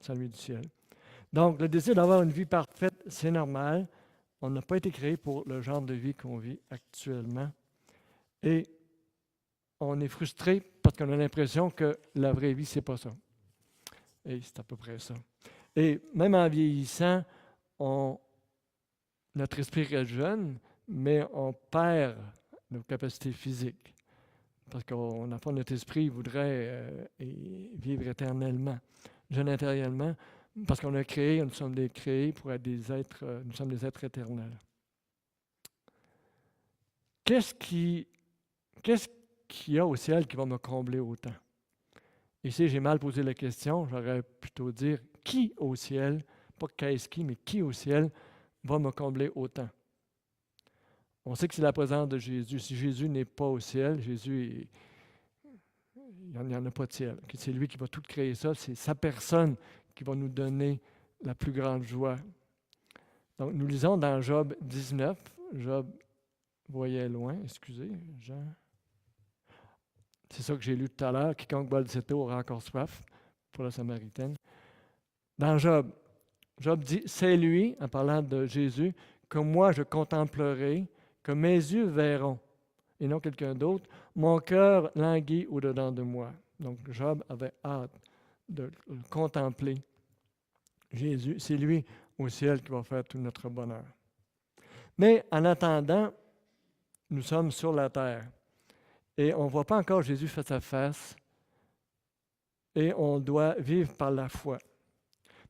On s'ennuie du ciel. Donc, le désir d'avoir une vie parfaite, c'est normal. On n'a pas été créé pour le genre de vie qu'on vit actuellement. Et on est frustré parce qu'on a l'impression que la vraie vie, c'est pas ça. Et c'est à peu près ça. Et même en vieillissant, notre esprit reste jeune, mais on perd nos capacités physiques. Parce qu'on n'a pas notre esprit, il voudrait vivre éternellement, jeune intérieurement, parce qu'on a créé, nous sommes créés pour être des êtres, nous sommes des êtres éternels. Qu'est-ce qu'il y a au ciel qui va me combler autant? Ici, j'ai mal posé la question, j'aurais plutôt dire qui au ciel, pas qu'est-ce qui, mais qui au ciel va me combler autant? On sait que c'est la présence de Jésus. Si Jésus n'est pas au ciel, il n'y en a pas de ciel. C'est lui qui va tout créer ça. C'est sa personne qui va nous donner la plus grande joie. Donc, nous lisons dans Job 19. Job voyait loin, excusez, Jean. C'est ça que j'ai lu tout à l'heure. Quiconque boit de cette eau aura encore soif, pour la Samaritaine. Dans Job dit, c'est lui, en parlant de Jésus, que moi je contemplerai, que mes yeux verront, et non quelqu'un d'autre, mon cœur languit au-dedans de moi. Donc Job avait hâte de le contempler. Jésus, c'est lui au ciel qui va faire tout notre bonheur. Mais en attendant, nous sommes sur la terre. Et on ne voit pas encore Jésus face à face. Et on doit vivre par la foi.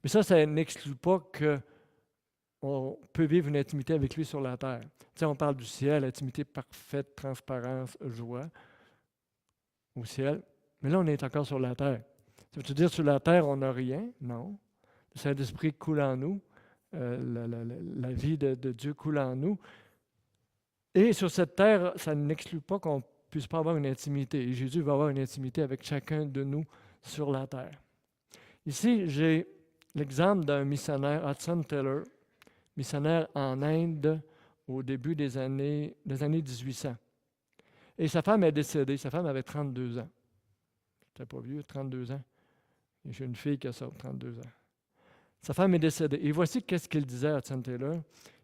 Mais ça n'exclut pas qu'on peut vivre une intimité avec lui sur la terre. Tu sais, on parle du ciel, intimité parfaite, transparence, joie au ciel. Mais là, on est encore sur la terre. Ça veut dire sur la terre, on n'a rien? Non. Le Saint-Esprit coule en nous. La vie de Dieu coule en nous. Et sur cette terre, ça n'exclut pas qu'on ne puisse pas avoir une intimité. Et Jésus va avoir une intimité avec chacun de nous sur la terre. Ici, j'ai l'exemple d'un missionnaire, Hudson Taylor, missionnaire en Inde au début des années 1800. Et sa femme est décédée. Sa femme avait 32 ans. C'était pas vieux, 32 ans. Et j'ai une fille qui a ça, 32 ans. Sa femme est décédée. Et voici qu'est-ce qu'il disait à Hudson Taylor.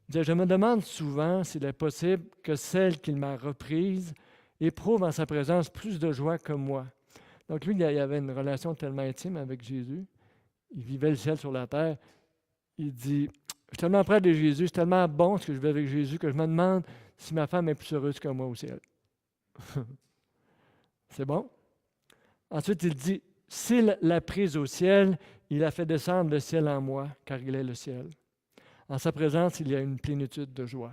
Il disait, je me demande souvent s'il est possible que celle qu'il m'a reprise éprouve en sa présence plus de joie que moi. Donc lui, il avait une relation tellement intime avec Jésus. Il vivait le ciel sur la terre. Il dit, je suis tellement près de Jésus, c'est tellement bon ce que je vis avec Jésus que je me demande si ma femme est plus heureuse que moi au ciel. C'est bon? Ensuite, il dit, s'il l'a prise au ciel, il a fait descendre le ciel en moi, car il est le ciel. En sa présence, il y a une plénitude de joie.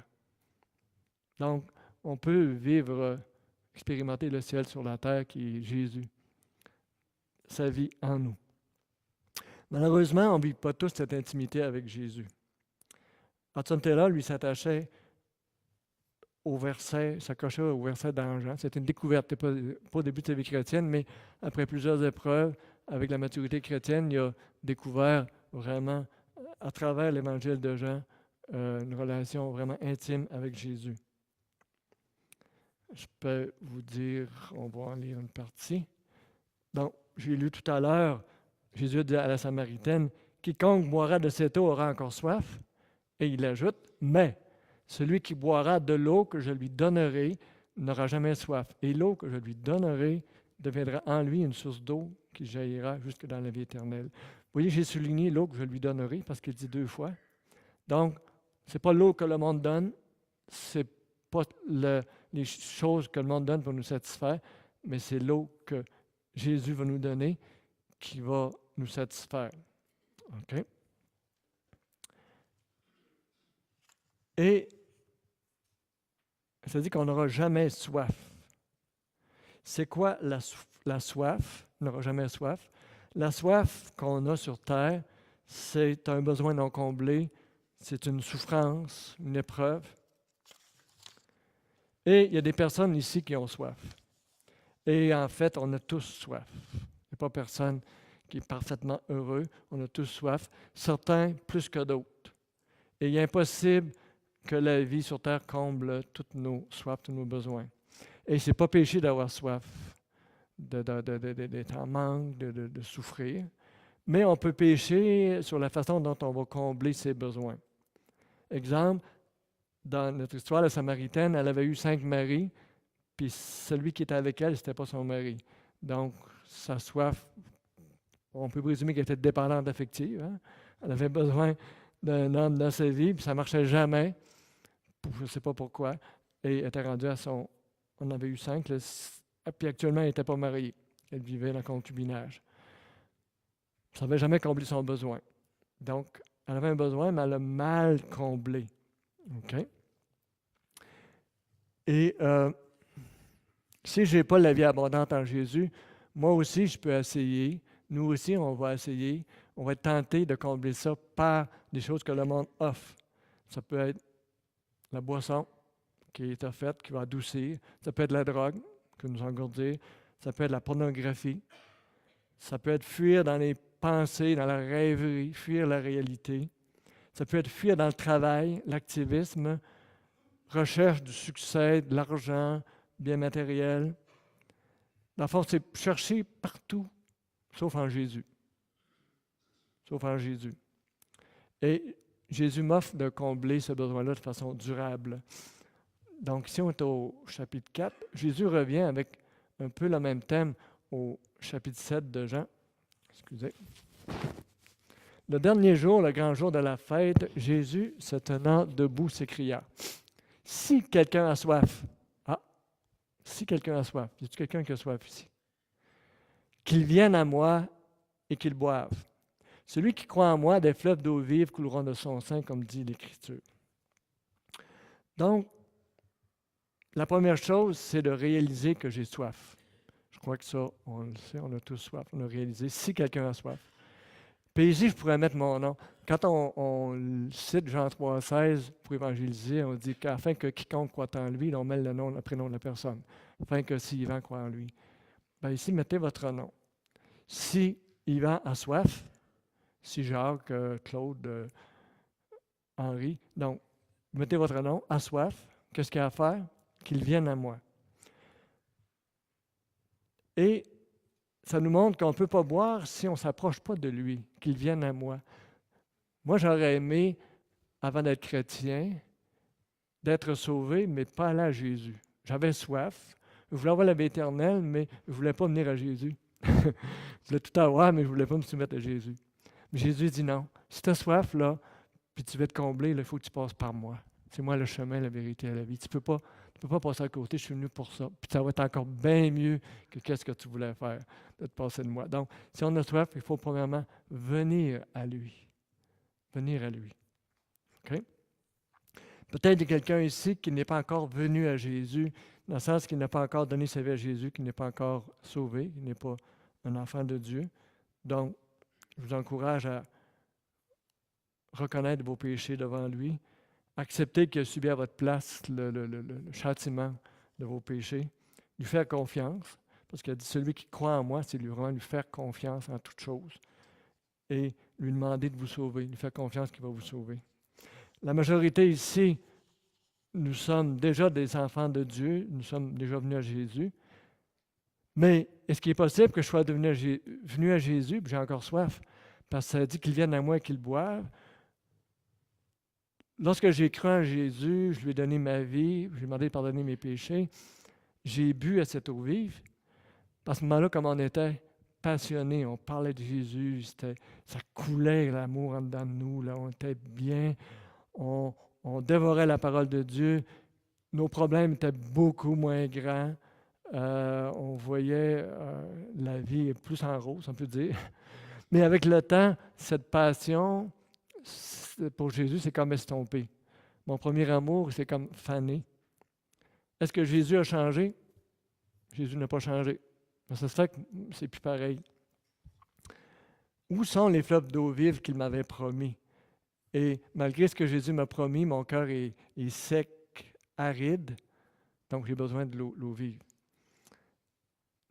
Donc, on peut vivre, expérimenter le ciel sur la terre qui est Jésus, sa vie en nous. Malheureusement, on ne vit pas tous cette intimité avec Jésus. Hudson Taylor, lui, s'attachait s'accrochait au verset dans Jean. C'était une découverte, pas au début de sa vie chrétienne, mais après plusieurs épreuves, avec la maturité chrétienne, il a découvert vraiment, à travers l'évangile de Jean, une relation vraiment intime avec Jésus. Je peux vous dire, on va en lire une partie. Donc, j'ai lu tout à l'heure, Jésus dit à la Samaritaine, « Quiconque boira de cette eau aura encore soif. » Et il ajoute, « Mais celui qui boira de l'eau que je lui donnerai n'aura jamais soif. Et l'eau que je lui donnerai deviendra en lui une source d'eau qui jaillira jusque dans la vie éternelle. » Vous voyez, j'ai souligné l'eau que je lui donnerai parce qu'il dit 2 fois. Donc, ce n'est pas l'eau que le monde donne, ce n'est pas les choses que le monde donne pour nous satisfaire, mais c'est l'eau que Jésus va nous donner qui va nous satisfaire. OK? Et ça dit qu'on n'aura jamais soif. C'est quoi la soif? On n'aura jamais soif. La soif qu'on a sur terre, c'est un besoin non comblé, c'est une souffrance, une épreuve. Et il y a des personnes ici qui ont soif. Et en fait, on a tous soif. Il n'y a pas personne qui est parfaitement heureux. On a tous soif. Certains plus que d'autres. Et il est impossible que la vie sur terre comble toutes nos soifs, tous nos besoins. Et ce n'est pas péché d'avoir soif, d'être en manque, de souffrir. Mais on peut pécher sur la façon dont on va combler ses besoins. Exemple, dans notre histoire, la Samaritaine, elle avait eu 5 maris, puis celui qui était avec elle, ce n'était pas son mari. Donc, sa soif, on peut présumer qu'elle était dépendante affective. Hein? Elle avait besoin d'un homme dans sa vie, puis ça ne marchait jamais. Je ne sais pas pourquoi. Et elle était rendue à son... On avait eu 5, là, puis actuellement, elle n'était pas mariée. Elle vivait dans le concubinage. Ça n'avait jamais comblé son besoin. Donc, elle avait un besoin, mais elle a mal comblé. OK? Et si je n'ai pas la vie abondante en Jésus, moi aussi, je peux essayer. Nous aussi, on va essayer. On va être tenté de combler ça par des choses que le monde offre. Ça peut être la boisson qui est offerte, qui va adoucir. Ça peut être la drogue, qui va nous engourdir. Ça peut être la pornographie. Ça peut être fuir dans les pensées, dans la rêverie, fuir la réalité. Ça peut être fuir dans le travail, l'activisme, recherche du succès, de l'argent, bien matériel. Dans le fond, c'est chercher partout, sauf en Jésus. Sauf en Jésus. Et Jésus m'offre de combler ce besoin-là de façon durable. Donc, ici, on est au chapitre 4. Jésus revient avec un peu le même thème au chapitre 7 de Jean. Excusez. Le dernier jour, le grand jour de la fête, Jésus, se tenant debout, s'écria, « Si quelqu'un a soif, si quelqu'un a soif, y a-t-il quelqu'un qui a soif ici? Qu'il vienne à moi et qu'il boive. Celui qui croit en moi, des fleuves d'eau vive couleront de son sein, comme dit l'Écriture. » Donc, la première chose, c'est de réaliser que j'ai soif. Je crois que ça, on le sait, on a tous soif. On a réalisé si quelqu'un a soif. Puis ici, je pourrais mettre mon nom. Quand on cite Jean 3,16 pour évangéliser, on dit qu'afin que quiconque croit en lui, on met le nom, le prénom de la personne. Afin que si Yvan croit en lui. Bien ici, mettez votre nom. Si Yvan a soif, si Jacques, Claude, Henri, donc, mettez votre nom, a soif, qu'est-ce qu'il y a à faire? Qu'il vienne à moi. Et ça nous montre qu'on ne peut pas boire si on ne s'approche pas de lui, qu'il vienne à moi. Moi, j'aurais aimé, avant d'être chrétien, d'être sauvé, mais pas aller à Jésus. J'avais soif, je voulais avoir la vie éternelle, mais je ne voulais pas venir à Jésus. Je voulais tout avoir, mais je ne voulais pas me soumettre à Jésus. Mais Jésus dit non. Si tu as soif, là, puis tu veux te combler, il faut que tu passes par moi. C'est moi le chemin, la vérité et la vie. Tu ne peux pas passer à côté, je suis venu pour ça. Puis ça va être encore bien mieux que qu'est-ce que tu voulais faire, de te passer de moi. Donc, si on a soif, il faut premièrement venir à lui. Venir à lui. OK? Peut-être qu'il y a quelqu'un ici qui n'est pas encore venu à Jésus, dans le sens qu'il n'a pas encore donné sa vie à Jésus, qui n'est pas encore sauvé, qui n'est pas un enfant de Dieu. Donc, je vous encourage à reconnaître vos péchés devant lui, accepter qu'il a subi à votre place le châtiment de vos péchés, lui faire confiance, parce qu'il a dit, celui qui croit en moi, c'est lui vraiment lui faire confiance en toutes choses, et lui demander de vous sauver, lui faire confiance qu'il va vous sauver. La majorité ici, nous sommes déjà des enfants de Dieu, nous sommes déjà venus à Jésus, mais est-ce qu'il est possible que je sois venu à Jésus, puis j'ai encore soif, parce que ça dit qu'il vienne à moi et qu'il boive? Lorsque j'ai cru en Jésus, je lui ai donné ma vie, je lui ai demandé de pardonner mes péchés, j'ai bu à cette eau vive. À ce moment-là, comme on était passionnés, on parlait de Jésus, ça coulait l'amour en dedans de nous, là, on était bien, on dévorait la parole de Dieu, nos problèmes étaient beaucoup moins grands, on voyait la vie plus en rose, on peut dire. Mais avec le temps, cette passion, pour Jésus, c'est comme estompé. Mon premier amour, c'est comme fané. Est-ce que Jésus a changé? Jésus n'a pas changé. Mais ça se fait que c'est plus pareil. Où sont les fleuves d'eau vive qu'il m'avait promis? Et malgré ce que Jésus m'a promis, mon cœur est sec, aride, donc j'ai besoin de l'eau vive.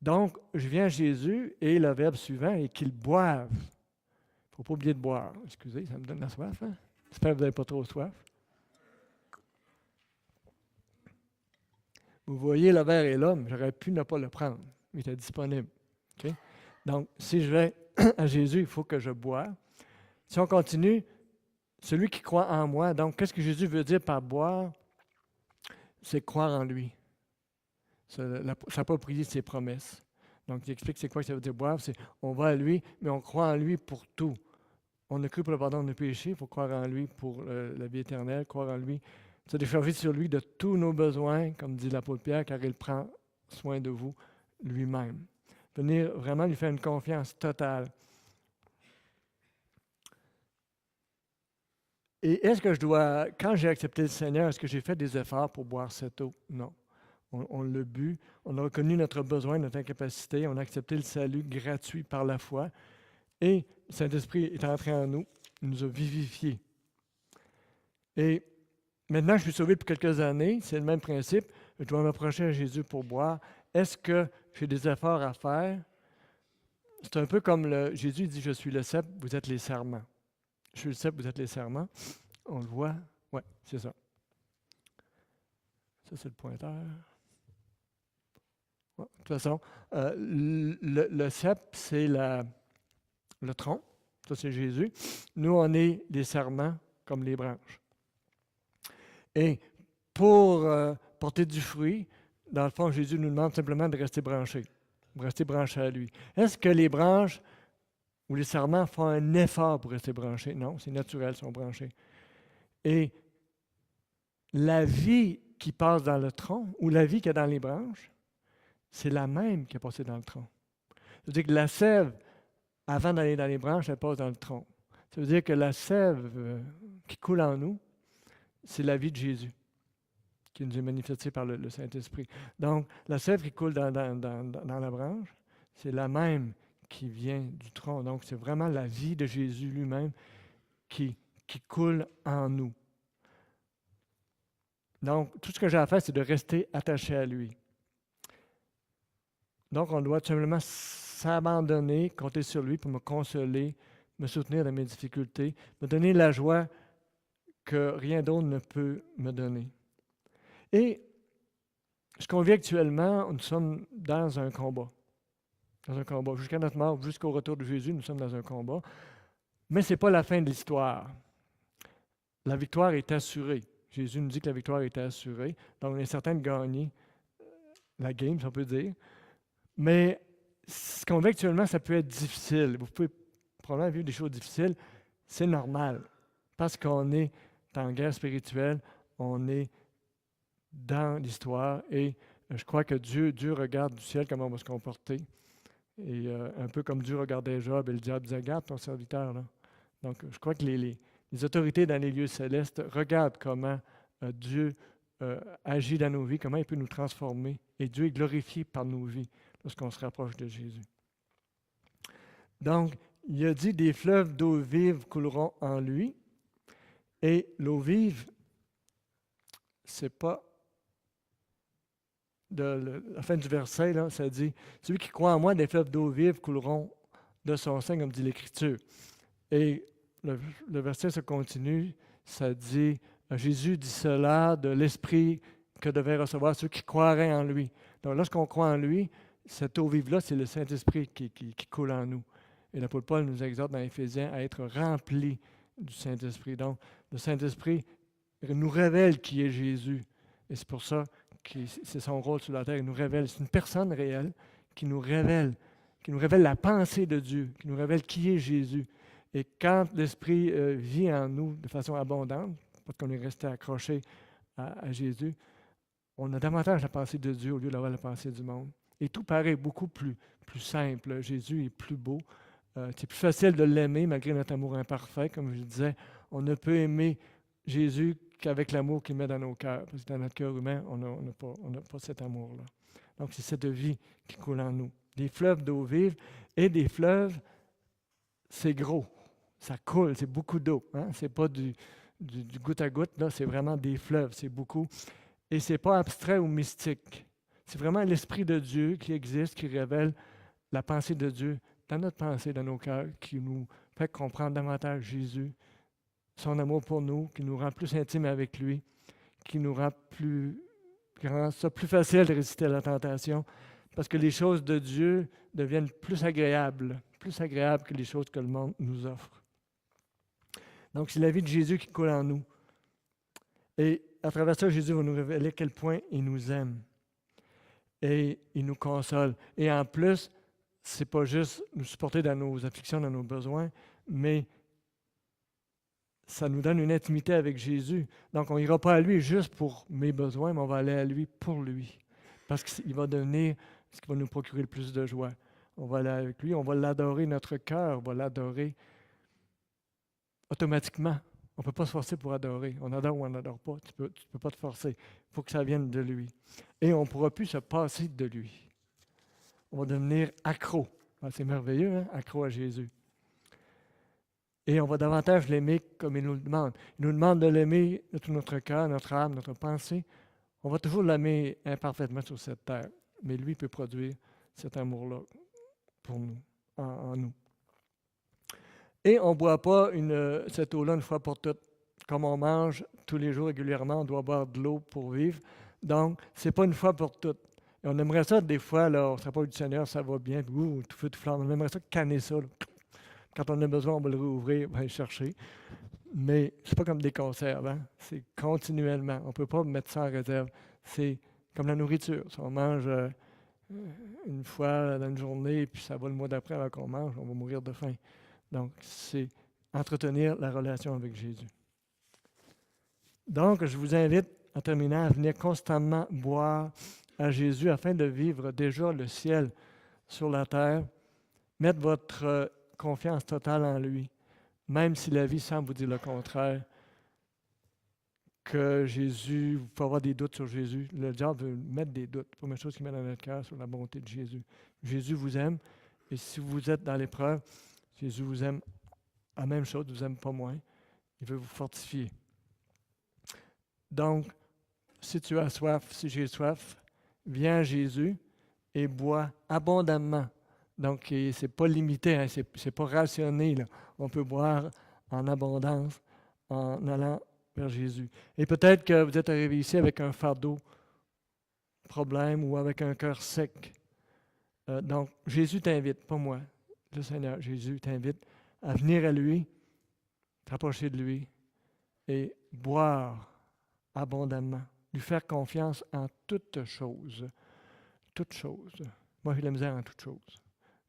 Donc, je viens à Jésus et le verbe suivant est qu'il boive. Il ne faut pas oublier de boire. Excusez, ça me donne la soif. Hein? J'espère que vous n'avez pas trop soif. Vous voyez, le verre est là, mais j'aurais pu ne pas le prendre. Il était disponible. Okay? Donc, si je vais à Jésus, il faut que je boive. Si on continue, celui qui croit en moi, donc qu'est-ce que Jésus veut dire par boire? C'est croire en lui. S'approprier ses promesses. Donc, il explique c'est quoi que ça veut dire boire. C'est on va à lui, mais on croit en lui pour tout. On a cru pour le pardon de nos péchés, il faut croire en lui pour la vie éternelle, croire en lui, se décharger sur lui de tous nos besoins, comme dit l'apôtre Pierre, car il prend soin de vous lui-même. Venir vraiment lui faire une confiance totale. Et est-ce que je dois, quand j'ai accepté le Seigneur, est-ce que j'ai fait des efforts pour boire cette eau? Non. On l'a bu, on a reconnu notre besoin, notre incapacité, on a accepté le salut gratuit par la foi. Et le Saint-Esprit est entré en nous, il nous a vivifiés. Et maintenant, je suis sauvé depuis quelques années, c'est le même principe. Je dois m'approcher à Jésus pour boire. Est-ce que j'ai des efforts à faire? C'est un peu comme Jésus dit, je suis le cep, vous êtes les serments. Je suis le cep, vous êtes les serments. On le voit? Oui, c'est ça. Ça, c'est le pointeur. Ouais, de toute façon, le cep, c'est le tronc. Ça, c'est Jésus. Nous, on est des serments comme les branches. Et pour porter du fruit, dans le fond, Jésus nous demande simplement de rester branchés à lui. Est-ce que les branches ou les serments font un effort pour rester branchés? Non, c'est naturel, ils sont branchés. Et la vie qui passe dans le tronc ou la vie qu'il y a dans les branches, c'est la même qui est passée dans le tronc. C'est-à-dire que la sève, avant d'aller dans les branches, elle passe dans le tronc. Ça veut dire que la sève qui coule en nous, c'est la vie de Jésus qui nous est manifestée par le Saint-Esprit. Donc, la sève qui coule dans la branche, c'est la même qui vient du tronc. Donc, c'est vraiment la vie de Jésus lui-même qui coule en nous. Donc, tout ce que j'ai à faire, c'est de rester attaché à lui. Donc, on doit tout simplement s'abandonner, compter sur lui pour me consoler, me soutenir dans mes difficultés, me donner la joie que rien d'autre ne peut me donner. Et ce qu'on vit actuellement, nous sommes dans un combat. Dans un combat. Jusqu'à notre mort, jusqu'au retour de Jésus, nous sommes dans un combat. Mais ce n'est pas la fin de l'histoire. La victoire est assurée. Jésus nous dit que la victoire est assurée. Donc, on est certain de gagner la game, si on peut dire. Mais ce qu'on vit actuellement, ça peut être difficile. Vous pouvez probablement vivre des choses difficiles. C'est normal. Parce qu'on est en guerre spirituelle, on est dans l'histoire et je crois que Dieu regarde du ciel comment on va se comporter. Et un peu comme Dieu regardait Job et le diable disait, regarde ton serviteur. Là. Donc, je crois que les autorités dans les lieux célestes regardent comment Dieu agit dans nos vies, comment il peut nous transformer. Et Dieu est glorifié par nos vies lorsqu'on se rapproche de Jésus. Donc, il a dit, des fleuves d'eau vive couleront en lui. Et l'eau vive, c'est pas la fin du verset, là, ça dit « Celui qui croit en moi, des fleuves d'eau vive couleront de son sein, comme dit l'Écriture. » Et le verset se continue, ça dit « Jésus dit cela de l'Esprit que devaient recevoir ceux qui croiraient en lui. » Donc, lorsqu'on croit en lui, cette eau vive-là, c'est le Saint-Esprit qui coule en nous. Et l'apôtre Paul nous exhorte dans Éphésiens à être remplis du Saint-Esprit. Donc, le Saint-Esprit nous révèle qui est Jésus. Et c'est pour ça que c'est son rôle sur la terre. Il nous révèle, c'est une personne réelle qui nous révèle la pensée de Dieu, qui nous révèle qui est Jésus. Et quand l'Esprit vit en nous de façon abondante, parce qu'on est resté accroché à Jésus, on a davantage la pensée de Dieu au lieu d'avoir la pensée du monde. Et tout paraît beaucoup plus simple. Jésus est plus beau. C'est plus facile de l'aimer malgré notre amour imparfait. Comme je disais, on ne peut aimer Jésus qu'avec l'amour qu'il met dans nos cœurs. Parce que dans notre cœur humain, on n'a pas cet amour-là. Donc, c'est cette vie qui coule en nous. Des fleuves d'eau vive et des fleuves, c'est gros. Ça coule, c'est beaucoup d'eau. Hein? Ce n'est pas du goutte à goutte, là, c'est vraiment des fleuves, c'est beaucoup. Et ce n'est pas abstrait ou mystique. C'est vraiment l'Esprit de Dieu qui existe, qui révèle la pensée de Dieu dans notre pensée, dans nos cœurs, qui nous fait comprendre davantage Jésus son amour pour nous, qui nous rend plus intimes avec lui, qui rend ça plus facile de résister à la tentation, parce que les choses de Dieu deviennent plus agréables que les choses que le monde nous offre. Donc, c'est la vie de Jésus qui coule en nous. Et à travers ça, Jésus va nous révéler à quel point il nous aime. Et il nous console. Et en plus, ce n'est pas juste nous supporter dans nos afflictions, dans nos besoins, mais ça nous donne une intimité avec Jésus. Donc, on n'ira pas à lui juste pour mes besoins, mais on va aller à lui pour lui. Parce qu'il va devenir ce qui va nous procurer le plus de joie. On va aller avec lui, on va l'adorer, notre cœur va l'adorer automatiquement. On ne peut pas se forcer pour adorer. On adore ou on n'adore pas. Tu peux pas te forcer. Il faut que ça vienne de lui. Et on ne pourra plus se passer de lui. On va devenir accro. Ah, c'est merveilleux, hein? Accro à Jésus. Et on va davantage l'aimer comme il nous le demande. Il nous demande de l'aimer de tout notre cœur, notre âme, notre pensée. On va toujours l'aimer imparfaitement sur cette terre. Mais lui peut produire cet amour-là pour nous, en nous. Et on ne boit pas cette eau-là une fois pour toutes. Comme on mange tous les jours régulièrement, on doit boire de l'eau pour vivre. Donc, ce n'est pas une fois pour toutes. Et on aimerait ça des fois, là, on ne sera pas du Seigneur, ça va bien, tout feu, tout flamme. On aimerait ça canner ça. Là. Quand on a besoin, on va le rouvrir, on va le chercher. Mais ce n'est pas comme des conserves, hein? C'est continuellement. On ne peut pas mettre ça en réserve. C'est comme la nourriture. Si on mange une fois dans une journée, puis ça va le mois d'après avant qu'on mange, on va mourir de faim. Donc, c'est entretenir la relation avec Jésus. Donc, je vous invite, en terminant, à venir constamment boire à Jésus afin de vivre déjà le ciel sur la terre. Mettre votre confiance totale en lui, même si la vie semble vous dire le contraire, que Jésus, vous pouvez avoir des doutes sur Jésus. Le diable veut mettre des doutes. La première chose qu'il met dans notre cœur sur la bonté de Jésus. Jésus vous aime, et si vous êtes dans l'épreuve, Jésus vous aime la même chose, il ne vous aime pas moins. Il veut vous fortifier. Donc, si tu as soif, si j'ai soif, viens à Jésus et bois abondamment. Donc, ce n'est pas limité, hein, ce n'est pas rationné. Là. On peut boire en abondance en allant vers Jésus. Et peut-être que vous êtes arrivé ici avec un fardeau, problème, ou avec un cœur sec. Donc, Jésus t'invite, pas moi, le Seigneur, Jésus t'invite à venir à lui, t'approcher de lui et boire abondamment, lui faire confiance en toutes choses. Toutes choses. Moi, j'ai de la misère en toutes choses,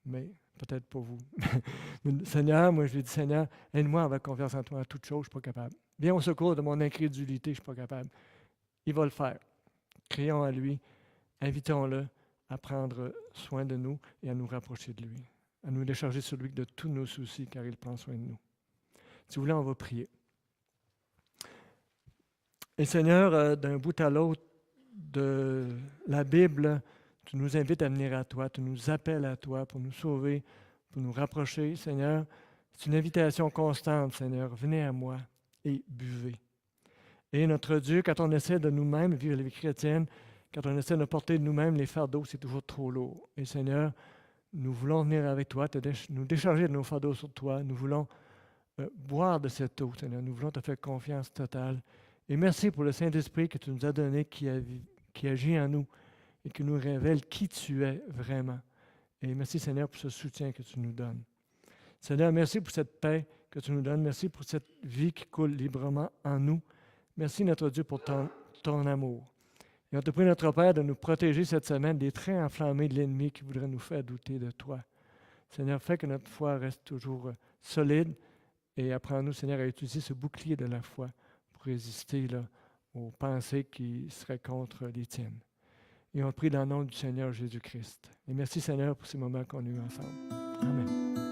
mais peut-être pas vous. Mais, Seigneur, moi, je lui dis, Seigneur, aide-moi à avoir confiance en toi en toutes choses, je ne suis pas capable. Viens au secours de mon incrédulité, je ne suis pas capable. Il va le faire. Crions à lui, invitons-le à prendre soin de nous et à nous rapprocher de lui, à nous décharger sur lui de tous nos soucis, car il prend soin de nous. Si vous voulez, on va prier. Et Seigneur, d'un bout à l'autre de la Bible, tu nous invites à venir à toi, tu nous appelles à toi pour nous sauver, pour nous rapprocher. Seigneur, c'est une invitation constante, Seigneur. Venez à moi et buvez. Et notre Dieu, quand on essaie de nous-mêmes vivre la vie chrétienne, quand on essaie de porter de nous-mêmes les fardeaux, c'est toujours trop lourd. Et Seigneur, nous voulons venir avec toi, nous décharger de nos fardeaux sur toi. Nous voulons boire de cette eau, Seigneur. Nous voulons te faire confiance totale. Et merci pour le Saint-Esprit que tu nous as donné, qui agit en nous et qui nous révèle qui tu es vraiment. Et merci, Seigneur, pour ce soutien que tu nous donnes. Seigneur, merci pour cette paix que tu nous donnes. Merci pour cette vie qui coule librement en nous. Merci, notre Dieu, pour ton amour. Et on te prie, notre Père, de nous protéger cette semaine des traits enflammés de l'ennemi qui voudrait nous faire douter de toi. Seigneur, fais que notre foi reste toujours solide et apprends-nous, Seigneur, à utiliser ce bouclier de la foi pour résister là, aux pensées qui seraient contre les tiennes. Et on te prie dans le nom du Seigneur Jésus-Christ. Et merci, Seigneur, pour ces moments qu'on a eus ensemble. Amen.